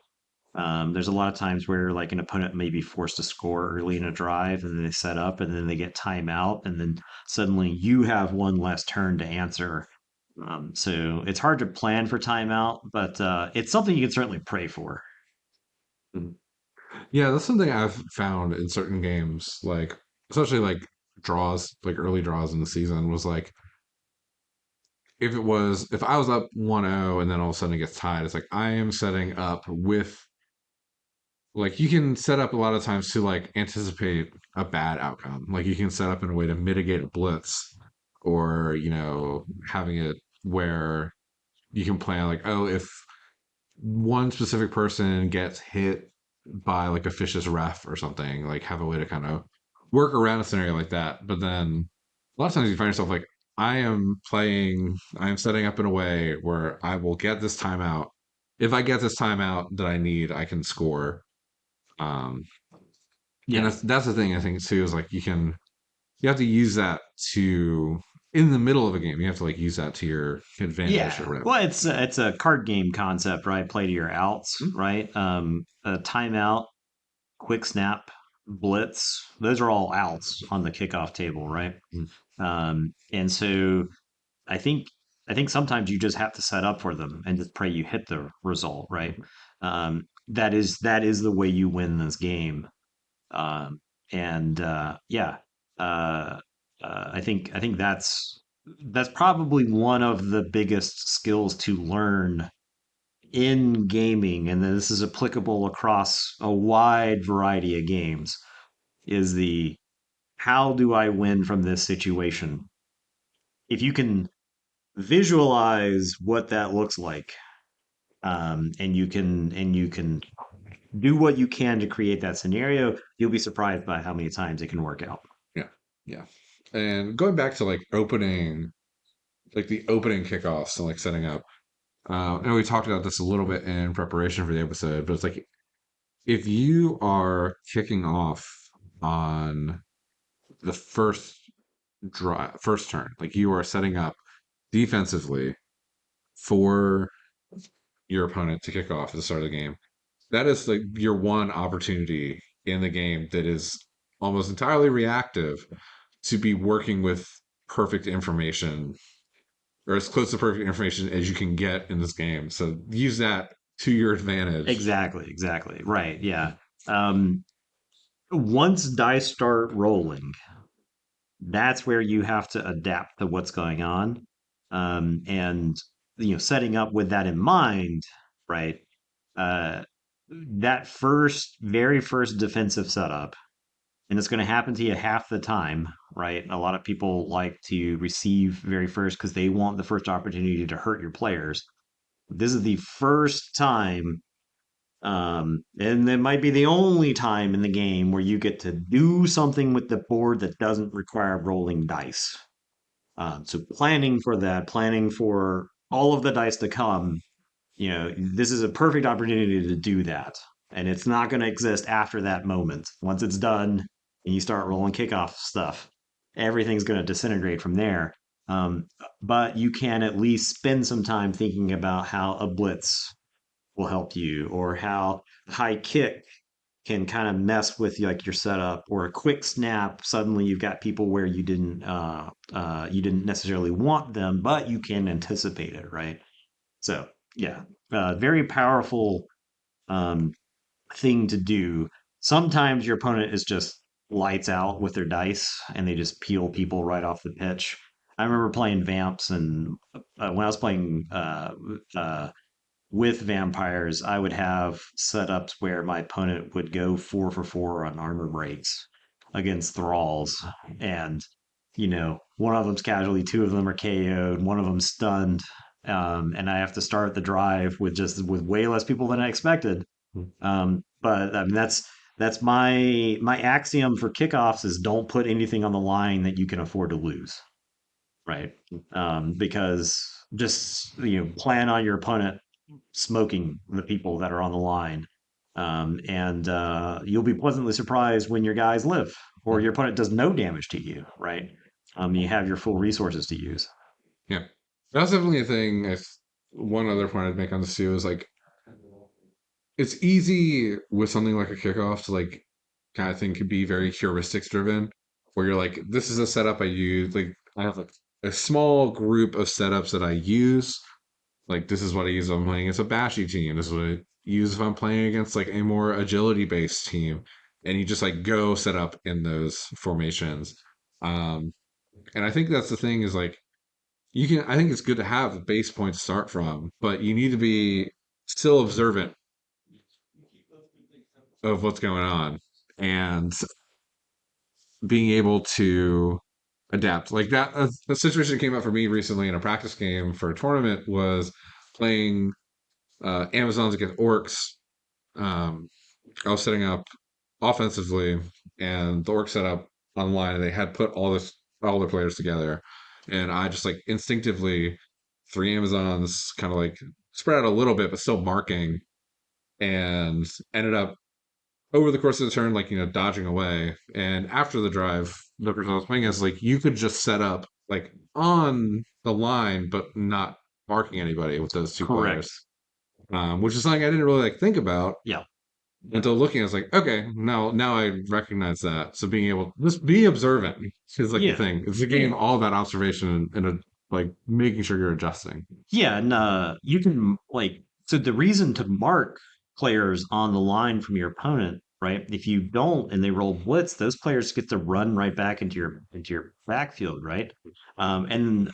[SPEAKER 2] There's a lot of times where like an opponent may be forced to score early in a drive and then they set up and then they get timeout and then suddenly you have one less turn to answer. So it's hard to plan for timeout, but it's something you can certainly pray for.
[SPEAKER 1] Mhm. Yeah, that's something I've found in certain games, like especially like draws, like early draws in the season, was like if I was up 1-0 and then all of a sudden it gets tied, it's like I am setting up with like you can set up a lot of times to like anticipate a bad outcome. Like you can set up in a way to mitigate a blitz or, having it where you can plan like, oh, if one specific person gets hit by like a vicious ref or something, like have a way to kind of work around a scenario like that. But then a lot of times you find yourself like, I am setting up in a way where I will get this timeout. If I get this timeout that I need, I can score. Um, and
[SPEAKER 2] Yeah.
[SPEAKER 1] that's the thing I think too is like you have to use that to in the middle of a game, you have to like use that to your advantage or
[SPEAKER 2] Yeah.
[SPEAKER 1] whatever.
[SPEAKER 2] Well, it's a card game concept, right? Play to your outs,
[SPEAKER 1] Mm,
[SPEAKER 2] right? A timeout, quick snap, blitz. Those are all outs on the kickoff table, right?
[SPEAKER 1] mm,
[SPEAKER 2] And so I think I think sometimes you just have to set up for them and just pray you hit the result, right? That is the way you win this game. And yeah, uh, I think that's probably one of the biggest skills to learn in gaming, and this is applicable across a wide variety of games. Is the how do I win from this situation? If you can visualize what that looks like, and you can do what you can to create that scenario, you'll be surprised by how many times it can work out.
[SPEAKER 1] yeah, yeah. And going back to like the opening kickoffs and like setting up. I know we talked about this a little bit in preparation for the episode, but it's like if you are kicking off on the first turn, like you are setting up defensively for your opponent to kick off at the start of the game. That is like your one opportunity in the game that is almost entirely reactive to be working with perfect information or as close to perfect information as you can get in this game. So use that to your advantage.
[SPEAKER 2] Exactly. Right. Yeah. Um, Once dice start rolling, that's where you have to adapt to what's going on. And setting up with that in mind, right? Uh, that very first defensive setup, and it's going to happen to you half the time, right? A lot of people like to receive very first because they want the first opportunity to hurt your players. This is the first time, and it might be the only time in the game where you get to do something with the board that doesn't require rolling dice. So planning for that, planning for all of the dice to come, this is a perfect opportunity to do that. And it's not going to exist after that moment. Once it's done and you start rolling kickoff stuff, everything's going to disintegrate from there. Um, but you can at least spend some time thinking about how a blitz will help you, or how high kick can kind of mess with like your setup, or a quick snap. Suddenly you've got people where you didn't necessarily want them, but you can anticipate it, right? So yeah, very powerful um, thing to do. Sometimes your opponent is just lights out with their dice and they just peel people right off the pitch. I remember playing Vamps, and when I was playing uh, with vampires, I would have setups where my opponent would go 4 for 4 on armor breaks against thralls, and one of them's casualty, two of them are KO'd, one of them's stunned, and I have to start the drive with way less people than I expected. But I mean, that's my axiom for kickoffs is don't put anything on the line that you can afford to lose, right? Because just plan on your opponent smoking the people that are on the line. And you'll be pleasantly surprised when your guys live or your opponent does no damage to you, right? You have your full resources to use.
[SPEAKER 1] Yeah, that's definitely a thing. One other point I'd make on this too is like it's easy with something like a kickoff to like kind of thing could be very heuristics driven, where you're like, this is a setup I use. Like I have like a small group of setups that I use. Like this is what I use if I'm playing against a bashy team. This is what I use if I'm playing against like a more agility based team. And you just like go set up in those formations. Um, and I think that's the thing is like I think it's good to have a base point to start from, but you need to be still observant of what's going on and being able to adapt. Like that, a situation that came up for me recently in a practice game for a tournament was playing Amazons against Orcs. Um, I was setting up offensively, and the Orcs set up online, and they had put all their players together, and I just like instinctively three Amazons kind of like spread out a little bit, but still marking, and ended up over the course of the turn, like dodging away. And after the drive, the person I was playing is like you could just set up like on the line, but not marking anybody with those two
[SPEAKER 2] Correct.
[SPEAKER 1] players, which is something I didn't really like think about
[SPEAKER 2] Yeah.
[SPEAKER 1] until looking. I was like, okay, now I recognize that. So being able to just be observant is like the
[SPEAKER 2] Yeah.
[SPEAKER 1] thing. It's a
[SPEAKER 2] Yeah.
[SPEAKER 1] game all about observation and like making sure you're adjusting.
[SPEAKER 2] Yeah, and you can so the reason to mark players on the line from your opponent, right? If you don't and they roll blitz, those players get to run right back into your backfield, right? And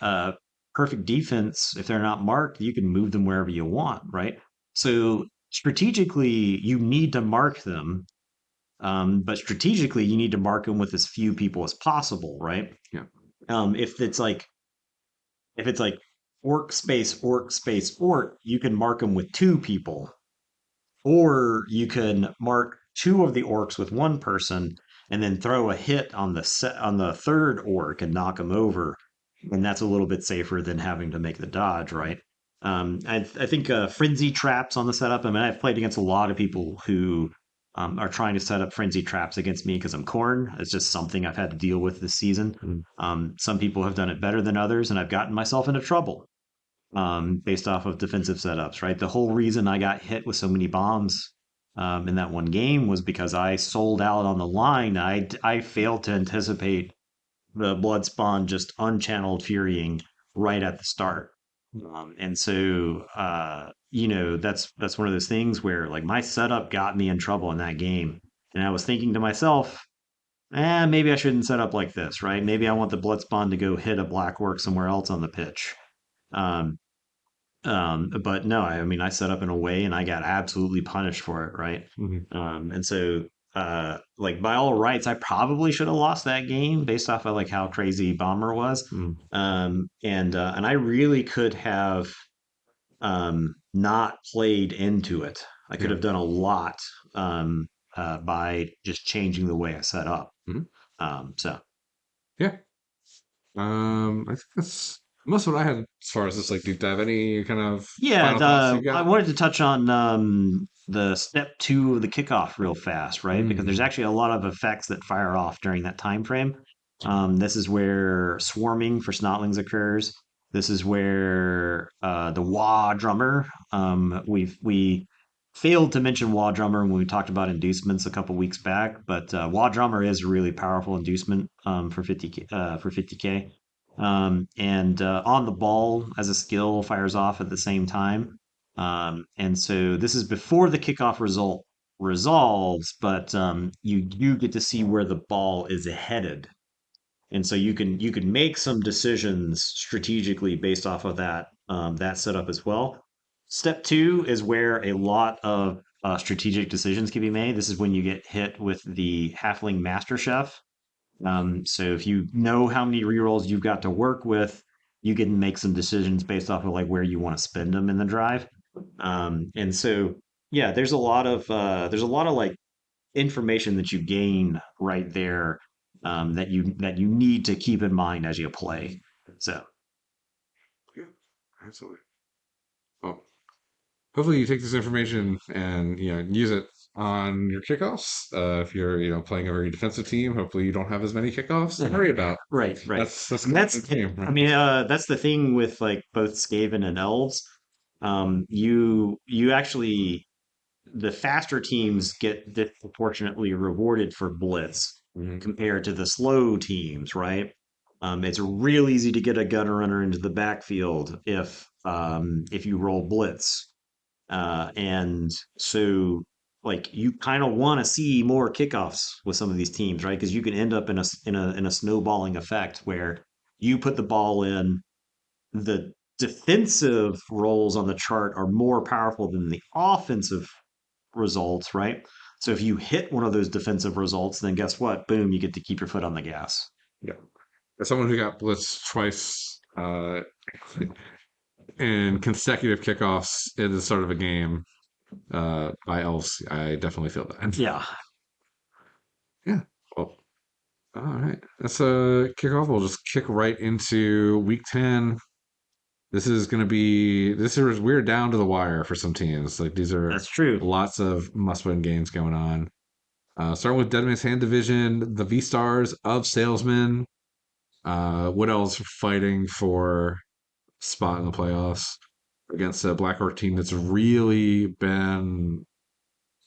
[SPEAKER 2] perfect defense, if they're not marked, you can move them wherever you want, right? So strategically, you need to mark them, but strategically, you need to mark them with as few people as possible, right?
[SPEAKER 1] Yeah.
[SPEAKER 2] If it's like orc space orc, you can mark them with two people, or you can mark two of the orcs with one person, and then throw a hit on the third orc and knock them over, and that's a little bit safer than having to make the dodge, right? I think frenzy traps on the setup. I mean, I've played against a lot of people who are trying to set up frenzy traps against me because I'm corn. It's just something I've had to deal with this season. Some people have done it better than others, and I've gotten myself into trouble based off of defensive setups, right? The whole reason I got hit with so many bombs in that one game was because I sold out on the line. I failed to anticipate the blood spawn just unchanneled furying right at the start. And so, that's one of those things where like my setup got me in trouble in that game. And I was thinking to myself, maybe I shouldn't set up like this, right? Maybe I want the blood spawn to go hit a black orc somewhere else on the pitch. Um, but no, I mean, I set up in a way and I got absolutely punished for it, right?
[SPEAKER 1] Mhm.
[SPEAKER 2] And so, like by all rights, I probably should have lost that game based off of like how crazy Bomber was.
[SPEAKER 1] Mhm.
[SPEAKER 2] And I really could have not played into it. I could
[SPEAKER 1] Yeah.
[SPEAKER 2] have done a lot um, by just changing the way I set up.
[SPEAKER 1] Mhm.
[SPEAKER 2] So
[SPEAKER 1] Yeah. I think that's most of what I had as far as this like deep dive. Any kind of
[SPEAKER 2] yeah,
[SPEAKER 1] final thoughts you
[SPEAKER 2] I
[SPEAKER 1] got?
[SPEAKER 2] wanted to touch on the step two of the kickoff real fast, right? Because there's
[SPEAKER 1] Mm.
[SPEAKER 2] actually a lot of effects that fire off during that time frame. This is where swarming for snotlings occurs. This is where the wah drummer. We failed to mention wah drummer when we talked about inducements a couple weeks back, but wah drummer is a really powerful inducement for 50k. And on the ball as a skill fires off at the same time. And so this is before the kickoff result resolves, but you do get to see where the ball is headed, and so you can make some decisions strategically based off of that setup as well. Step two is where a lot of strategic decisions can be made. This is when you get hit with the Halfling Master Chef. So if you know how many rerolls you've got to work with, you can make some decisions based off of like where you want to spend them in the drive. And so yeah, there's a lot of like information that you gain right there that you need to keep in mind as you play. So
[SPEAKER 1] Yeah, absolutely. Well, hopefully you take this information and use it on your kickoffs. If you're playing a very defensive team, hopefully you don't have as many kickoffs to worry about.
[SPEAKER 2] right, right.
[SPEAKER 1] That's
[SPEAKER 2] And
[SPEAKER 1] kind of
[SPEAKER 2] that's
[SPEAKER 1] the game,
[SPEAKER 2] I
[SPEAKER 1] right?
[SPEAKER 2] mean that's the thing with like both Skaven and Elves. You actually the faster teams get disproportionately rewarded for blitz
[SPEAKER 1] Mhm.
[SPEAKER 2] compared to the slow teams, right? It's real easy to get a gunner runner into the backfield if you roll blitz, and so like you kind of want to see more kickoffs with some of these teams, right? Because you can end up in a snowballing effect where you put the ball in, the defensive roles on the chart are more powerful than the offensive results, right? So if you hit one of those defensive results, then guess what? Boom, you get to keep your foot on the gas.
[SPEAKER 1] Yeah. As someone who got blitzed twice in consecutive kickoffs at the start of a game by elves, I definitely feel that.
[SPEAKER 2] Yeah,
[SPEAKER 1] Yeah. Well, all right. Let's kick off. We'll just kick right into week 10. This is we're down to the wire for some teams. Like these are
[SPEAKER 2] that's true.
[SPEAKER 1] lots of must-win games going on. Starting with Dead Man's Hand Division, the V Stars of Salesmen. Wood Elves fighting for spot in the playoffs against a Black Orc team that's really been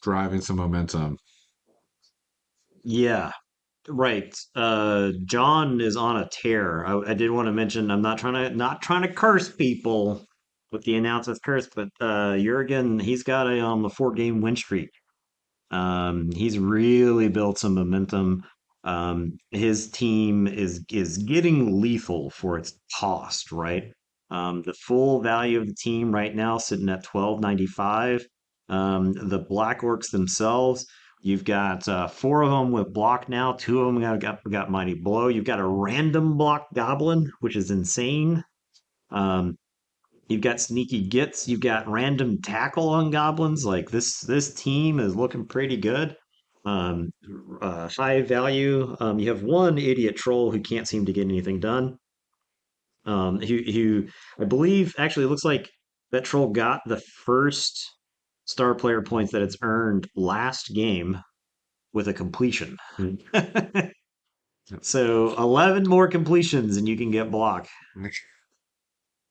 [SPEAKER 1] driving some momentum.
[SPEAKER 2] Yeah, right. John is on a tear. I did want to mention I'm not trying to curse people with the announcement curse, but Jurgen, he's got a 4 game win streak. He's really built some momentum. His team is getting lethal for its cost, right? The full value of the team right now sitting at 12.95. The Black Orcs themselves, you've got 4 of them with block now. 2 of them got Mighty Blow. You've got a random block Goblin, which is insane. Um, You've got sneaky gets. You've got random tackle on goblins. Like this team is looking pretty good. Um, High value. You have one idiot troll who can't seem to get anything done. Who I believe actually looks like that troll got the first star player points that it's earned last game with a completion. So 11 more completions and you can get block.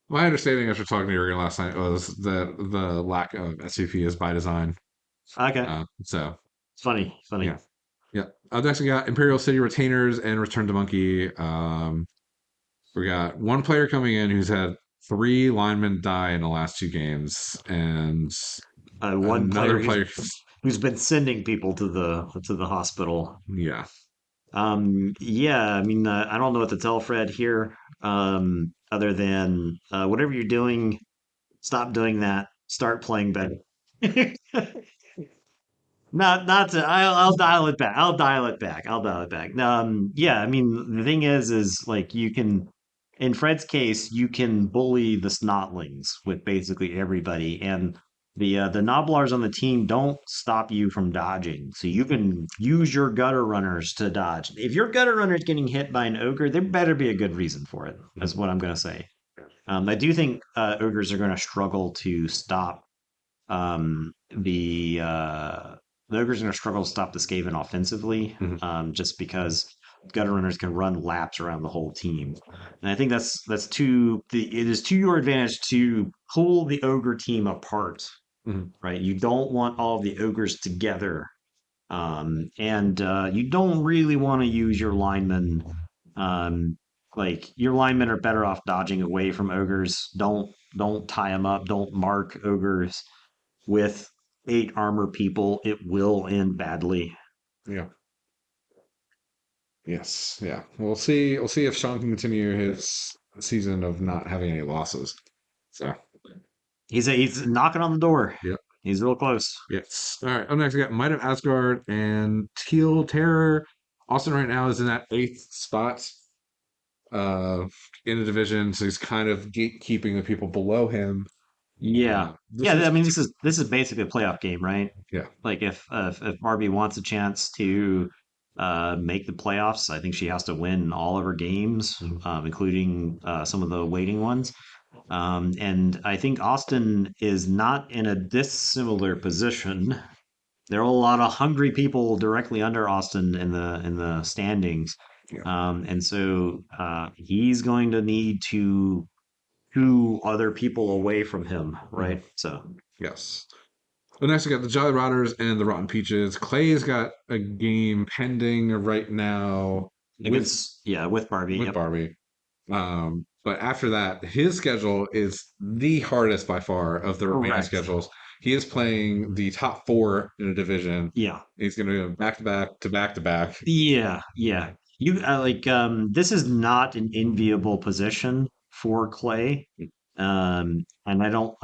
[SPEAKER 1] My understanding after talking to Jurgen last night was that the lack of SCP is by design.
[SPEAKER 2] Okay,
[SPEAKER 1] So
[SPEAKER 2] it's funny, funny.
[SPEAKER 1] yeah, yeah. Next we got Imperial City Retainers and Return to Monkey. We got one player coming in who's had 3 linemen die in the last 2 games, and
[SPEAKER 2] One player
[SPEAKER 1] another
[SPEAKER 2] who's
[SPEAKER 1] player.
[SPEAKER 2] who's been sending people to the hospital.
[SPEAKER 1] Yeah.
[SPEAKER 2] Yeah, I mean, I don't know what to tell Fred here. other than whatever you're doing, stop doing that. Start playing better. Not to. I'll dial it back. I'll dial it back. I'll dial it back. Yeah. I mean, the thing is like you can, in Fred's case, you can bully the snotlings with basically everybody, and the Noblars on the team don't stop you from dodging. So you can use your gutter runners to dodge. If your gutter runner is getting hit by an ogre, there better be a good reason for it. That's what I'm gonna say. I do think ogres are going to struggle to stop um, the uh, the ogres are going to struggle to stop the Skaven offensively,
[SPEAKER 1] Mhm.
[SPEAKER 2] just because gutter runners can run laps around the whole team, and I think that's to it is to your advantage to pull the ogre team apart.
[SPEAKER 1] Mhm.
[SPEAKER 2] Right, you don't want all of the ogres together, and you don't really want to use your linemen. Um, like your linemen are better off dodging away from ogres. Don't tie them up. Don't mark ogres with 8 armor people. It will end badly.
[SPEAKER 1] Yeah. Yes. Yeah. We'll see. We'll see if Sean can continue his season of not having any losses. So,
[SPEAKER 2] He's knocking on the door.
[SPEAKER 1] yep.
[SPEAKER 2] He's real close.
[SPEAKER 1] Yes. All right. Up next, we got Might of Asgard and Teal Terror. Austin right now is in that eighth spot uh, in the division, so he's kind of gatekeeping the people below him.
[SPEAKER 2] Yeah,
[SPEAKER 1] This
[SPEAKER 2] yeah. I
[SPEAKER 1] is,
[SPEAKER 2] mean, this is basically a playoff game, right?
[SPEAKER 1] yeah.
[SPEAKER 2] Like if Barbie wants a chance to make the playoffs, I think she has to win all of her games,
[SPEAKER 1] Mhm.
[SPEAKER 2] including some of the waiting ones. And I think Austin is not in a dissimilar position. There are a lot of hungry people directly under Austin in the standings,
[SPEAKER 1] Yeah.
[SPEAKER 2] and so he's going to need to shoo other people away from him,
[SPEAKER 1] Mhm.
[SPEAKER 2] right? So
[SPEAKER 1] Yes. But next, we got the Jolly Rotters and the Rotten Peaches. Clay's got a game pending right now with
[SPEAKER 2] against with Barbie,
[SPEAKER 1] with
[SPEAKER 2] yep,
[SPEAKER 1] Barbie. But after that, his schedule is the hardest by far of the remaining
[SPEAKER 2] correct,
[SPEAKER 1] schedules. He is playing the top four in a division.
[SPEAKER 2] yeah.
[SPEAKER 1] He's going to go back to back to back to back.
[SPEAKER 2] Yeah, yeah. You like this is not an enviable position for Clay. And I don't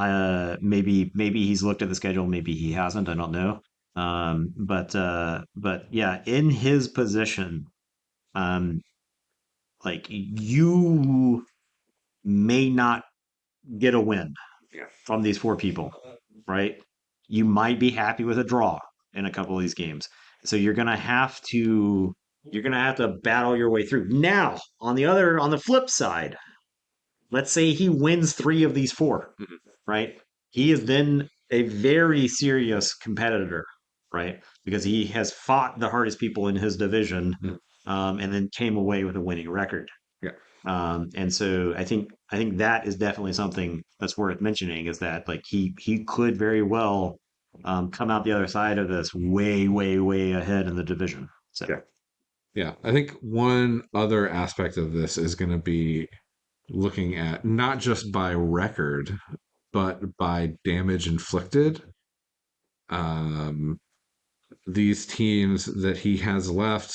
[SPEAKER 2] maybe he's looked at the schedule, maybe he hasn't, I don't know. But yeah, in his position, um like you may not get a win
[SPEAKER 1] Yeah.
[SPEAKER 2] from these 4 people, right? You might be happy with a draw in a couple of these games. So you're gonna have to battle your way through. Now, on the flip side, let's say he wins 3 of these 4,
[SPEAKER 1] Mhm.
[SPEAKER 2] right? He is then a very serious competitor, right? Because he has fought the hardest people in his division,
[SPEAKER 1] Mhm.
[SPEAKER 2] and then came away with a winning record.
[SPEAKER 1] Yeah.
[SPEAKER 2] And so I think that is definitely something that's worth mentioning is that like he could very well come out the other side of this way, way, way ahead in the division. So
[SPEAKER 1] Yeah. Yeah. I think one other aspect of this is going to be looking at not just by record, but by damage inflicted. Um, these teams that he has left,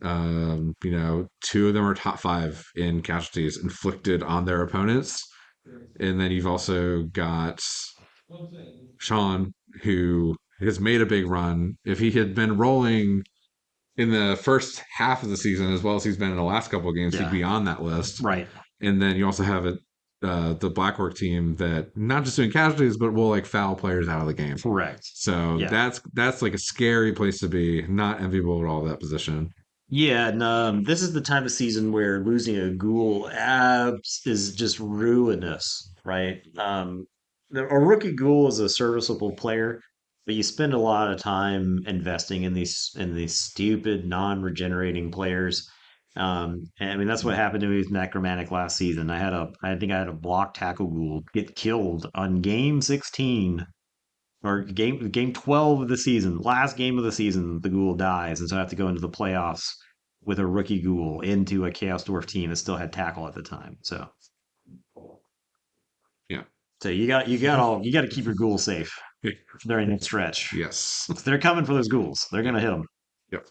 [SPEAKER 1] two of them are top five in casualties inflicted on their opponents. And then you've also got Sean, who has made a big run. If he had been rolling in the first half of the season, as well as he's been in the last couple of games, he'd
[SPEAKER 2] yeah,
[SPEAKER 1] be on that list.
[SPEAKER 2] right.
[SPEAKER 1] And then you also have the Blackwork team that not just doing casualties, but will like foul players out of the game.
[SPEAKER 2] Correct.
[SPEAKER 1] So
[SPEAKER 2] Yeah.
[SPEAKER 1] that's like a scary place to be. Not enviable at all that position.
[SPEAKER 2] Yeah, and this is the time of season where losing a ghoul abs is just ruinous, right? A rookie ghoul is a serviceable player, but you spend a lot of time investing in these stupid non-regenerating players. And I mean that's what happened to me with Necromantic last season. I think I had a block tackle ghoul get killed on game 16 or game 12 of the season, last game of the season, the ghoul dies, and so I have to go into the playoffs with a rookie ghoul into a Chaos Dwarf team that still had tackle at the time. So
[SPEAKER 1] Yeah.
[SPEAKER 2] you got to keep your ghoul safe during that stretch.
[SPEAKER 1] Yes.
[SPEAKER 2] They're coming for those ghouls. They're
[SPEAKER 1] Yep.
[SPEAKER 2] gonna hit them.
[SPEAKER 1] Yep.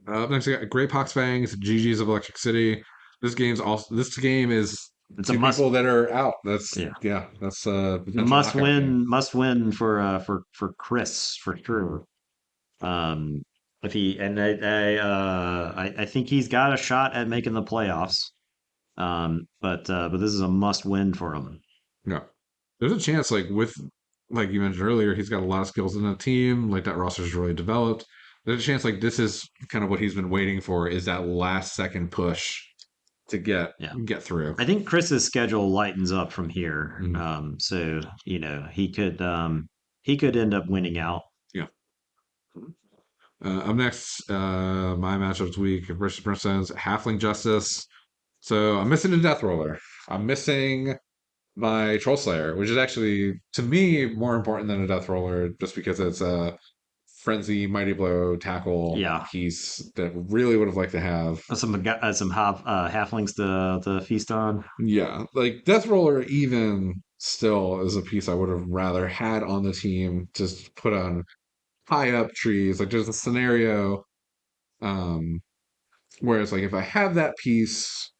[SPEAKER 1] Up next, we got Grey Pox Fangs, GG's of Electric City. This game is
[SPEAKER 2] It's a
[SPEAKER 1] two
[SPEAKER 2] must.
[SPEAKER 1] people that are out. That's
[SPEAKER 2] Yeah,
[SPEAKER 1] yeah, that's a potential
[SPEAKER 2] must
[SPEAKER 1] knockout game.
[SPEAKER 2] win. Must win for Chris for sure. Um, if he and I think he's got a shot at making the playoffs. But this is a must win for him.
[SPEAKER 1] Yeah. There's a chance, like you mentioned earlier, he's got a lot of skills in the team. Like that roster's really developed. There's a chance, like this is kind of what he's been waiting for, is that last second push to
[SPEAKER 2] Yeah.
[SPEAKER 1] get through.
[SPEAKER 2] I think Chris's schedule lightens up from here.
[SPEAKER 1] Mhm.
[SPEAKER 2] So he could end up winning out.
[SPEAKER 1] Yeah. Up next, my matchup this week versus Brimstone's Halfling Justice. So I'm missing a Death Roller. I'm missing my Troll Slayer, which is actually to me more important than a Death Roller, just because it's a frenzy, mighty blow, tackle
[SPEAKER 2] Yeah,
[SPEAKER 1] piece that really would have liked to have.
[SPEAKER 2] halflings to feast on.
[SPEAKER 1] Yeah, like Death Roller even still is a piece I would have rather had on the team, just put on high up trees. Like there's a scenario, um, where it's like if I have that piece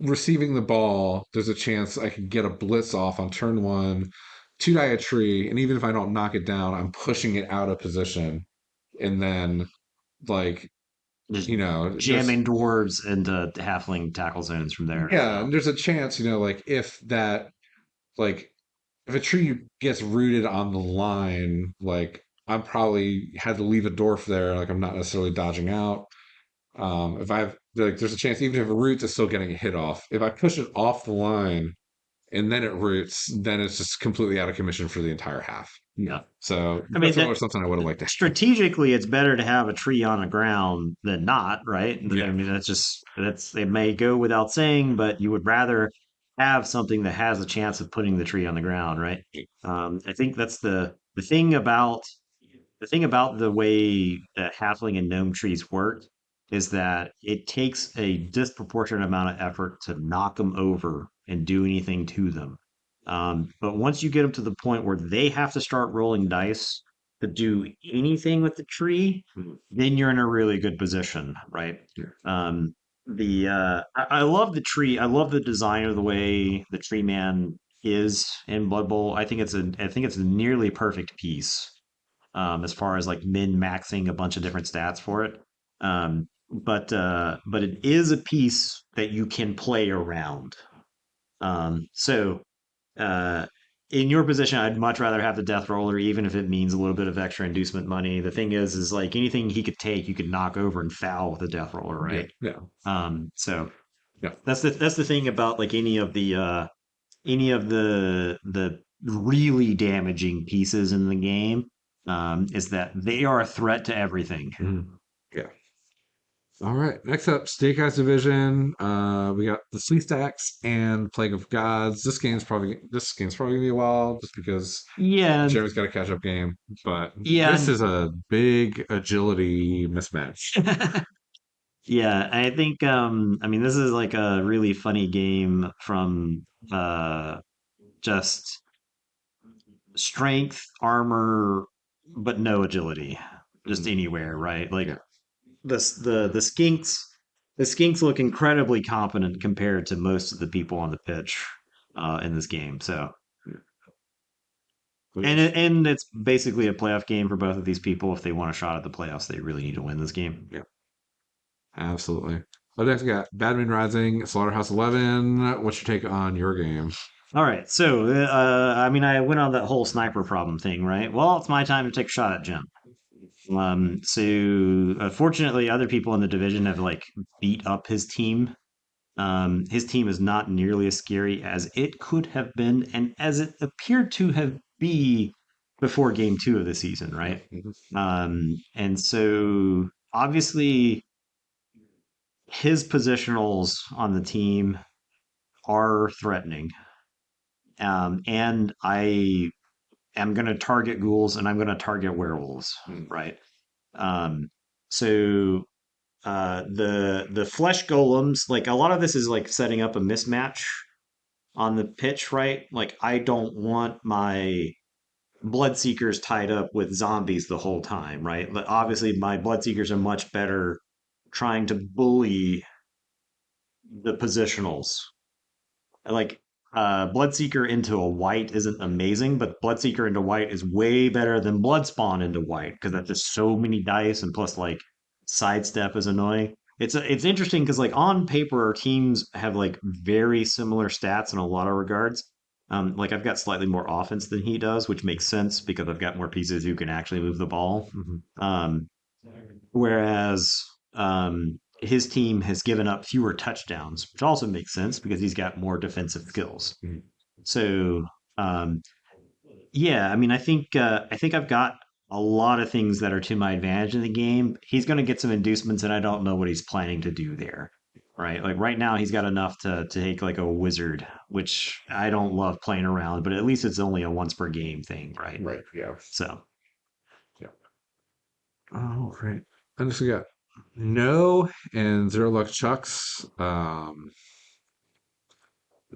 [SPEAKER 1] receiving the ball, there's a chance I could get a blitz off on turn one, two die a tree, and even if I don't knock it down, I'm pushing it out of position. And then like,
[SPEAKER 2] Just
[SPEAKER 1] there's
[SPEAKER 2] jamming dwarves into halfling tackle zones from there.
[SPEAKER 1] yeah,
[SPEAKER 2] So
[SPEAKER 1] and there's a chance, like like if a tree gets rooted on the line, like I'm probably had to leave a dwarf there, like I'm not necessarily dodging out. If I've like there's a chance even if it roots, it's still getting a hit off. If I push it off the line and then it roots, then it's just completely out of commission for the entire half.
[SPEAKER 2] yeah,
[SPEAKER 1] So
[SPEAKER 2] I mean
[SPEAKER 1] that's
[SPEAKER 2] that
[SPEAKER 1] always something I would have liked to have.
[SPEAKER 2] strategically, it's better to have a tree on the ground than not, right? I
[SPEAKER 1] Yeah.
[SPEAKER 2] mean, that's it may go without saying, but you would rather have something that has a chance of putting the tree on the ground, right? I think that's the thing about the way that halfling and gnome trees work is that it takes a disproportionate amount of effort to knock them over and do anything to them. But once you get them to the point where they have to start rolling dice to do anything with the tree, then you're in a really good position, right?
[SPEAKER 1] Yeah.
[SPEAKER 2] I love the tree. I love the design of the way the tree man is in Blood Bowl. I think it's a nearly perfect piece as far as like min maxing a bunch of different stats for it. But it is a piece that you can play around. So uh, in your position, I'd much rather have the death roller, even if it means a little bit of extra inducement money. The thing is like anything he could take, you could knock over and foul with the death roller,
[SPEAKER 1] Yeah.
[SPEAKER 2] right?
[SPEAKER 1] Yeah.
[SPEAKER 2] So
[SPEAKER 1] Yeah.
[SPEAKER 2] that's the thing about like any of the really damaging pieces in the game is that they are a threat to everything.
[SPEAKER 1] Mhm. Yeah. All right. Next up, Steakhouse Division. We got the Sleep Stacks and Plague of Gods. This game's probably gonna be a while just because
[SPEAKER 2] Yeah,
[SPEAKER 1] Jeremy's got a catch up game. But this
[SPEAKER 2] yeah,
[SPEAKER 1] is a big agility mismatch.
[SPEAKER 2] yeah. I think I mean this is like a really funny game from just strength, armor, but no agility, just
[SPEAKER 1] Mhm.
[SPEAKER 2] anywhere, right? Like
[SPEAKER 1] Yeah.
[SPEAKER 2] the skinks look incredibly competent compared to most of the people on the pitch in this game. So
[SPEAKER 1] Yeah. Yes.
[SPEAKER 2] and it's basically a playoff game for both of these people. If they want a shot at the playoffs, they really need to win this game.
[SPEAKER 1] Yeah. Absolutely. But next we got Badman Rising, Slaughterhouse 11. What's your take on your game?
[SPEAKER 2] All right, so I mean, I went on that whole sniper problem thing, right? Well, it's my time to take a shot at Jim. So fortunately, other people in the division have like beat up his team. His team is not nearly as scary as it could have been, and as it appeared to have be before Game Two of the season, right?
[SPEAKER 1] Mhm.
[SPEAKER 2] And so obviously his positionals on the team are threatening. And I am going to target ghouls and I'm going to target werewolves,
[SPEAKER 1] Mhm.
[SPEAKER 2] right? Um, so the flesh golems, like a lot of this is like setting up a mismatch on the pitch, right? Like I don't want my bloodseekers tied up with zombies the whole time, right? But obviously my bloodseekers are much better trying to bully the positionals. like Bloodseeker into a white isn't amazing, but Bloodseeker into white is way better than Bloodspawn into white because that's just so many dice, and plus like sidestep is annoying. It's interesting because like on paper our teams have like very similar stats in a lot of regards. Like I've got slightly more offense than he does, which makes sense because I've got more pieces who can actually move the ball.
[SPEAKER 1] Mhm.
[SPEAKER 2] Um, Whereas his team has given up fewer touchdowns, which also makes sense because he's got more defensive skills.
[SPEAKER 1] Mhm.
[SPEAKER 2] So um, yeah, I mean, I think I've got a lot of things that are to my advantage in the game. He's going to get some inducements, and I don't know what he's planning to do there. Right, like right now, he's got enough to take like a wizard, which I don't love playing around, but at least it's only a once per game thing, right?
[SPEAKER 1] Right. Yeah.
[SPEAKER 2] So
[SPEAKER 1] Yeah. Oh, right. And just we got No and Zero Luck Chucks.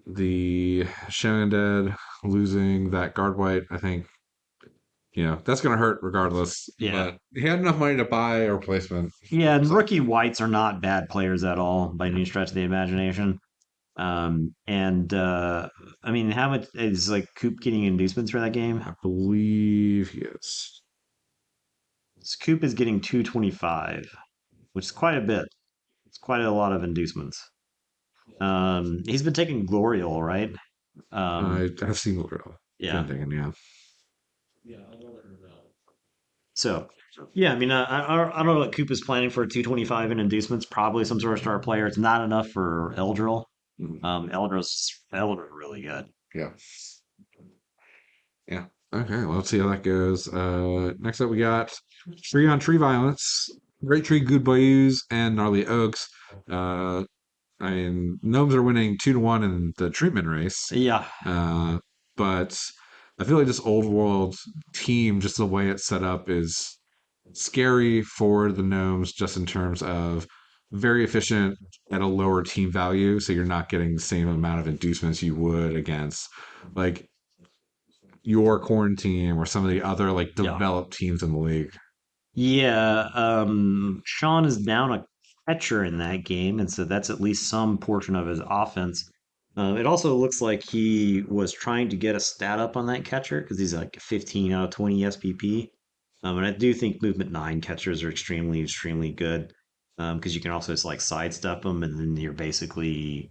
[SPEAKER 1] The Shannon Dead losing that guard white, I think, that's going to hurt regardless.
[SPEAKER 2] yeah,
[SPEAKER 1] But he had enough money to buy a replacement.
[SPEAKER 2] yeah, and
[SPEAKER 1] So,
[SPEAKER 2] rookie whites are not bad players at all by
[SPEAKER 1] yeah,
[SPEAKER 2] any stretch of the imagination. And I mean, how much is like Coop getting inducements for that game?
[SPEAKER 1] I believe he is.
[SPEAKER 2] Coop is getting 225, which is quite a bit. It's quite a lot of inducements. He's been taking Glorial, right? Um,
[SPEAKER 1] I have seen Gorilla
[SPEAKER 2] yeah.
[SPEAKER 1] pending, and yeah.
[SPEAKER 2] So, yeah, I mean, I don't know what Coop is planning for 225 in inducements. Probably some sort of star player. It's not enough for Eldril.
[SPEAKER 1] Mhm.
[SPEAKER 2] Eldril's really good.
[SPEAKER 1] Yeah. Yeah. Okay, well, let's see how that goes. Next up, we got Tree on Tree Violence, Great Tree, Good Bayous, and Gnarly Oaks. Uh, I mean, gnomes are winning 2-1 in the treatment race,
[SPEAKER 2] Yeah,
[SPEAKER 1] uh, but I feel like this old world team, just the way it's set up, is scary for the gnomes, just in terms of very efficient at a lower team value. So you're not getting the same amount of inducements you would against like your corn team or some of the other like
[SPEAKER 2] yeah.
[SPEAKER 1] developed teams in the league.
[SPEAKER 2] Yeah, Sean is down a catcher in that game, and so that's at least some portion of his offense. It also looks like he was trying to get a stat up on that catcher because he's like 15 out of 20 SPP. And I do think movement 9 catchers are extremely, extremely good because you can also just like sidestep them, and then you're basically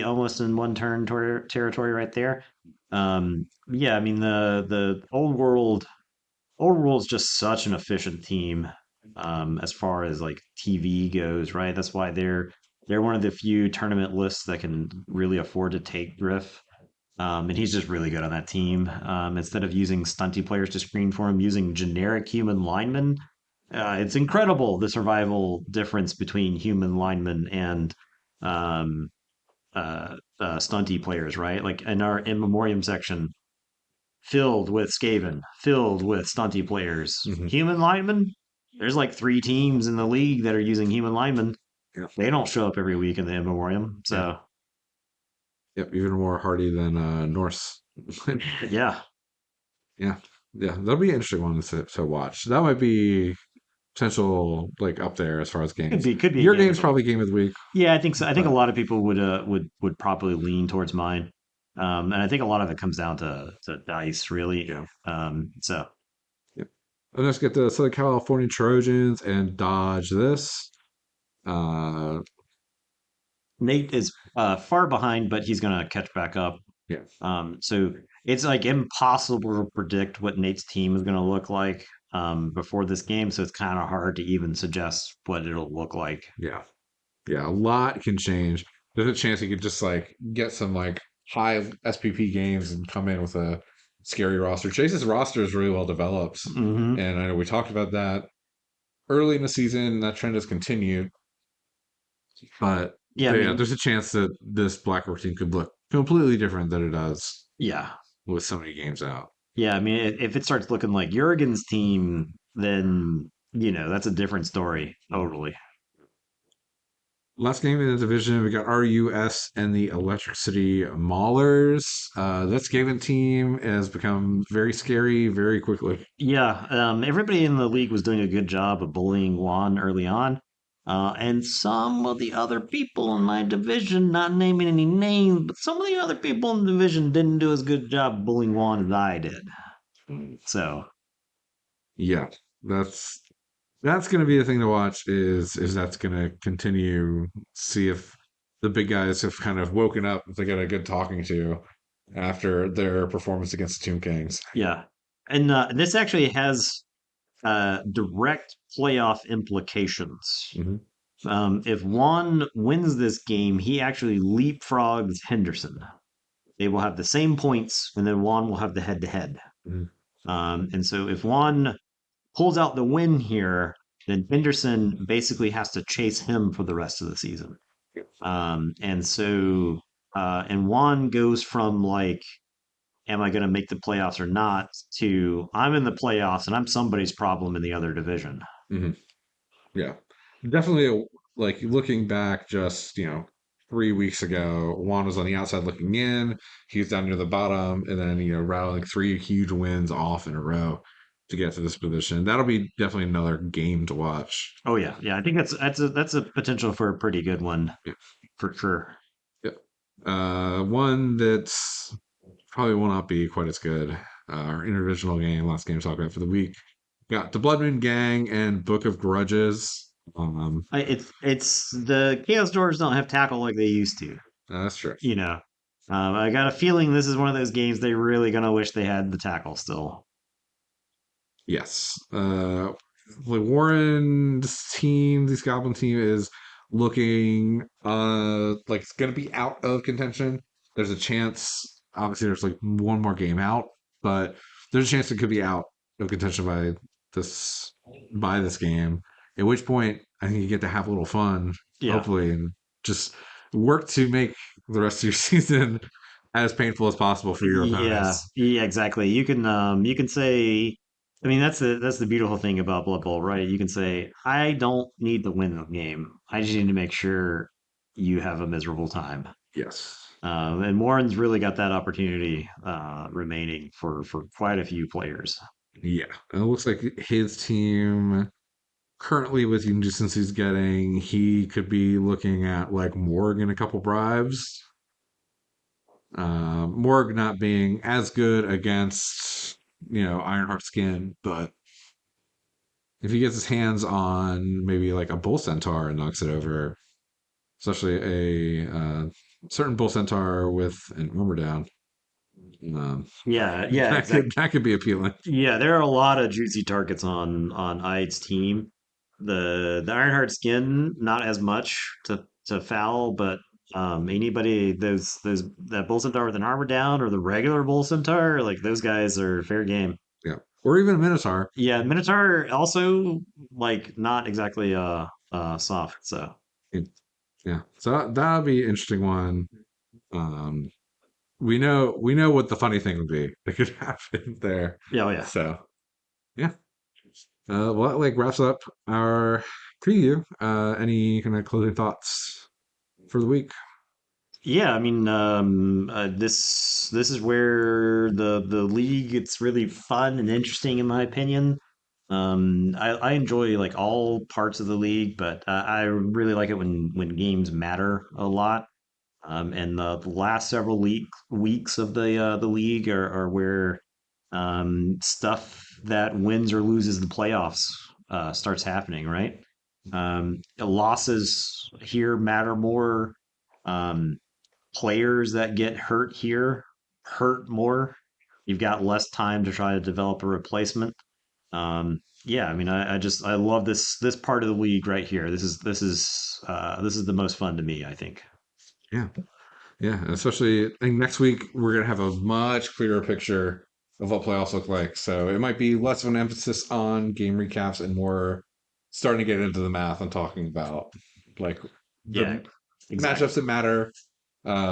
[SPEAKER 2] almost in one turn territory right there. Yeah, I mean the old world's just such an efficient team as far as like TV goes, right? That's why they're one of the few tournament lists that can really afford to take Griff. And he's just really good on that team. Instead of using stunty players to screen for him, using generic human linemen, it's incredible the survival difference between human linemen and um, stunty players, right? Like in our in memoriam section, filled with Skaven, filled with stunty players.
[SPEAKER 1] Hmm.
[SPEAKER 2] Human linemen, there's like 3 teams in the league that are using human linemen.
[SPEAKER 1] Yeah,
[SPEAKER 2] They don't show up every week in the in memoriam.
[SPEAKER 1] yeah,
[SPEAKER 2] So,
[SPEAKER 1] yep. Even more hardy than Norse.
[SPEAKER 2] yeah,
[SPEAKER 1] Yeah, yeah, that'll be an interesting one to watch. That might be potential like up there as far as games.
[SPEAKER 2] could be a
[SPEAKER 1] Your
[SPEAKER 2] game of
[SPEAKER 1] game's
[SPEAKER 2] the week.
[SPEAKER 1] probably game of the week,
[SPEAKER 2] Yeah, I think so. I think a
[SPEAKER 1] but
[SPEAKER 2] lot of people would probably lean towards mine, and I think a lot of it comes down to dice, really.
[SPEAKER 1] yeah,
[SPEAKER 2] So
[SPEAKER 1] yeah. Let's get the Southern California Trojans and dodge this. Uh,
[SPEAKER 2] Nate is far behind, but he's gonna catch back up.
[SPEAKER 1] yeah,
[SPEAKER 2] So it's like impossible to predict what Nate's team is going to look like before this game. So it's kind of hard to even suggest what it'll look like.
[SPEAKER 1] yeah, yeah. A lot can change. There's a chance he could just like get some like high SPP games and come in with a scary roster. Chase's roster is really well developed,
[SPEAKER 2] Hmm.
[SPEAKER 1] and I know we talked about that early in the season. That trend has continued. But
[SPEAKER 2] Yeah, I
[SPEAKER 1] yeah,
[SPEAKER 2] mean,
[SPEAKER 1] there's a chance that this Blackrock team could look completely different than it does
[SPEAKER 2] yeah,
[SPEAKER 1] with so many games out.
[SPEAKER 2] yeah. I mean, if it starts looking like Jurgen's team, then that's a different story. Totally.
[SPEAKER 1] Last game in the division, we got RUS and the Electric City Maulers. This Skaven team has become very scary very quickly.
[SPEAKER 2] Yeah, everybody in the league was doing a good job of bullying Juan early on. And some of the other people in my division, not naming any names, but some of the other people in the division didn't do as good a job bullying Juan as I did. So,
[SPEAKER 1] Yeah, that's that's going to be the thing to watch. Is that's going to continue? See if the big guys have kind of woken up. If they get a good talking to after their performance against the Tomb Kings.
[SPEAKER 2] yeah. And this actually has direct playoff implications.
[SPEAKER 1] Hmm.
[SPEAKER 2] If Juan wins this game, he actually leapfrogs Henderson. They will have the same points, and then Juan will have the head to head.
[SPEAKER 1] Hmm.
[SPEAKER 2] And so if Juan pulls out the win here, then Henderson basically has to chase him for the rest of the season. And so, and Juan goes from like, am I going to make the playoffs or not, to I'm in the playoffs and I'm somebody's problem in the other division.
[SPEAKER 1] Hmm. Yeah, definitely. Like looking back, just 3 weeks ago, Juan was on the outside looking in. He was down near the bottom, and then rattling three huge wins off in a row to get to this position. That'll be definitely another game to watch.
[SPEAKER 2] Oh yeah, yeah. I think that's a potential for a pretty good one
[SPEAKER 1] Yeah,
[SPEAKER 2] for sure.
[SPEAKER 1] yeah. One that's probably will not be quite as good. Our interdivisional game, last game to talk about for the week. Got the Blood Moon Gang and Book of Grudges.
[SPEAKER 2] It's the Chaos Doors don't have tackle like they used to.
[SPEAKER 1] That's true.
[SPEAKER 2] You know, I got a feeling this is one of those games they really gonna wish they had the tackle still.
[SPEAKER 1] Yes. Like Warren's team, this Goblin team is looking like it's gonna be out of contention. There's a chance, obviously there's like one more game out, but there's a chance it could be out of contention this by this game. At which point I think you get to have a little fun,
[SPEAKER 2] Yeah,
[SPEAKER 1] hopefully, and just work to make the rest of your season as painful as possible for your
[SPEAKER 2] yeah,
[SPEAKER 1] opponents.
[SPEAKER 2] yeah, exactly. You can say, I mean, that's the beautiful thing about Blood Bowl, right? You can say, I don't need to win the game. I just need to make sure you have a miserable time.
[SPEAKER 1] Yes.
[SPEAKER 2] And Warren's really got that opportunity remaining for quite a few players.
[SPEAKER 1] Yeah, and it looks like his team currently with the distance he's getting, he could be looking at like Morg and a couple bribes. Morg not being as good against Ironheart Skin, but if he gets his hands on maybe like a Bull Centaur and knocks it over, especially a certain Bull Centaur with an armor down, um,
[SPEAKER 2] Yeah, yeah, exactly.
[SPEAKER 1] that could be appealing.
[SPEAKER 2] Yeah, there are a lot of juicy targets on Ide's team. The Ironheart skin, not as much to foul, but anybody those that Bull Centaur with an armor down or the regular Bull Centaur, like those guys are fair game.
[SPEAKER 1] Yeah, or even a Minotaur.
[SPEAKER 2] Yeah, Minotaur also like not exactly soft, so
[SPEAKER 1] Yeah, so that'll be an interesting one. Um, we know what the funny thing would be that could happen there.
[SPEAKER 2] yeah, oh yeah.
[SPEAKER 1] So yeah, well, that like wraps up our preview. Any kind of closing thoughts for the week?
[SPEAKER 2] Yeah, I mean, this is where the league gets really fun and interesting, in my opinion. I enjoy like all parts of the league, but I really like it when games matter a lot. And the last several weeks of the league are where stuff that wins or loses the playoffs starts happening, right? Losses here matter more. Um, Players that get hurt here hurt more. You've got less time to try to develop a replacement. Yeah, I mean, I love this part of the league right here. This is the most fun to me, I think.
[SPEAKER 1] Yeah, yeah. Especially, I think next week we're gonna have a much clearer picture of what playoffs look like. So it might be less of an emphasis on game recaps and more starting to get into the math and talking about like
[SPEAKER 2] Yeah,
[SPEAKER 1] the
[SPEAKER 2] exactly.
[SPEAKER 1] matchups that matter,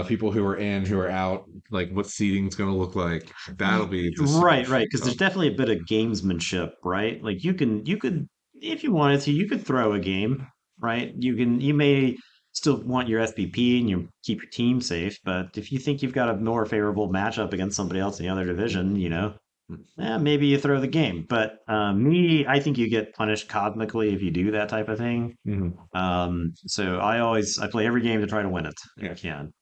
[SPEAKER 1] people who are in, who are out, like what seeding's going to look like. That'll be just super
[SPEAKER 2] Right, right.
[SPEAKER 1] interesting.
[SPEAKER 2] Because
[SPEAKER 1] So
[SPEAKER 2] there's definitely a bit of gamesmanship, right? Like you could, if you wanted to, you could throw a game, right? You may still want your FPP and you keep your team safe, but if you think you've got a more favorable matchup against somebody else in the other division, maybe you throw the game. But me, I think you get punished cosmically if you do that type of thing.
[SPEAKER 1] Mhm.
[SPEAKER 2] So I play every game to try to win it if I can.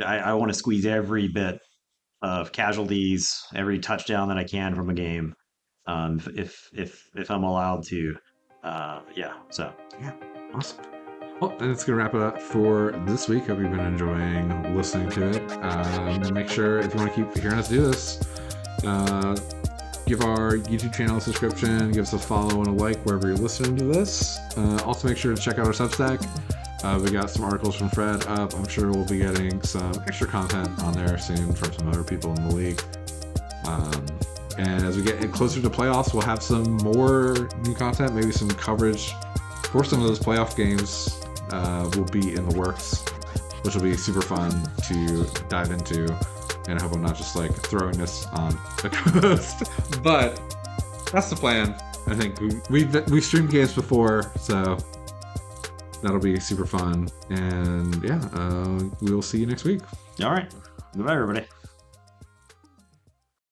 [SPEAKER 2] I want to squeeze every bit of casualties, every touchdown that I can from a game, if I'm allowed to. Yeah. So
[SPEAKER 1] Yeah, awesome. Well, that's going to wrap it up for this week. Hope you've been enjoying listening to it. Make sure, if you want to keep hearing us do this, give our YouTube channel a subscription, give us a follow and a like wherever you're listening to this. Also, make sure to check out our Substack. We got some articles from Fred up. I'm sure we'll be getting some extra content on there soon from some other people in the league. And as we get closer to playoffs, we'll have some more new content, maybe some coverage for some of those playoff games will be in the works, which will be super fun to dive into. And I hope I'm not just like throwing this on the coast, but that's the plan. I think we've streamed games before, so that'll be super fun. And yeah, we will see you next week.
[SPEAKER 2] all right. Goodbye, everybody.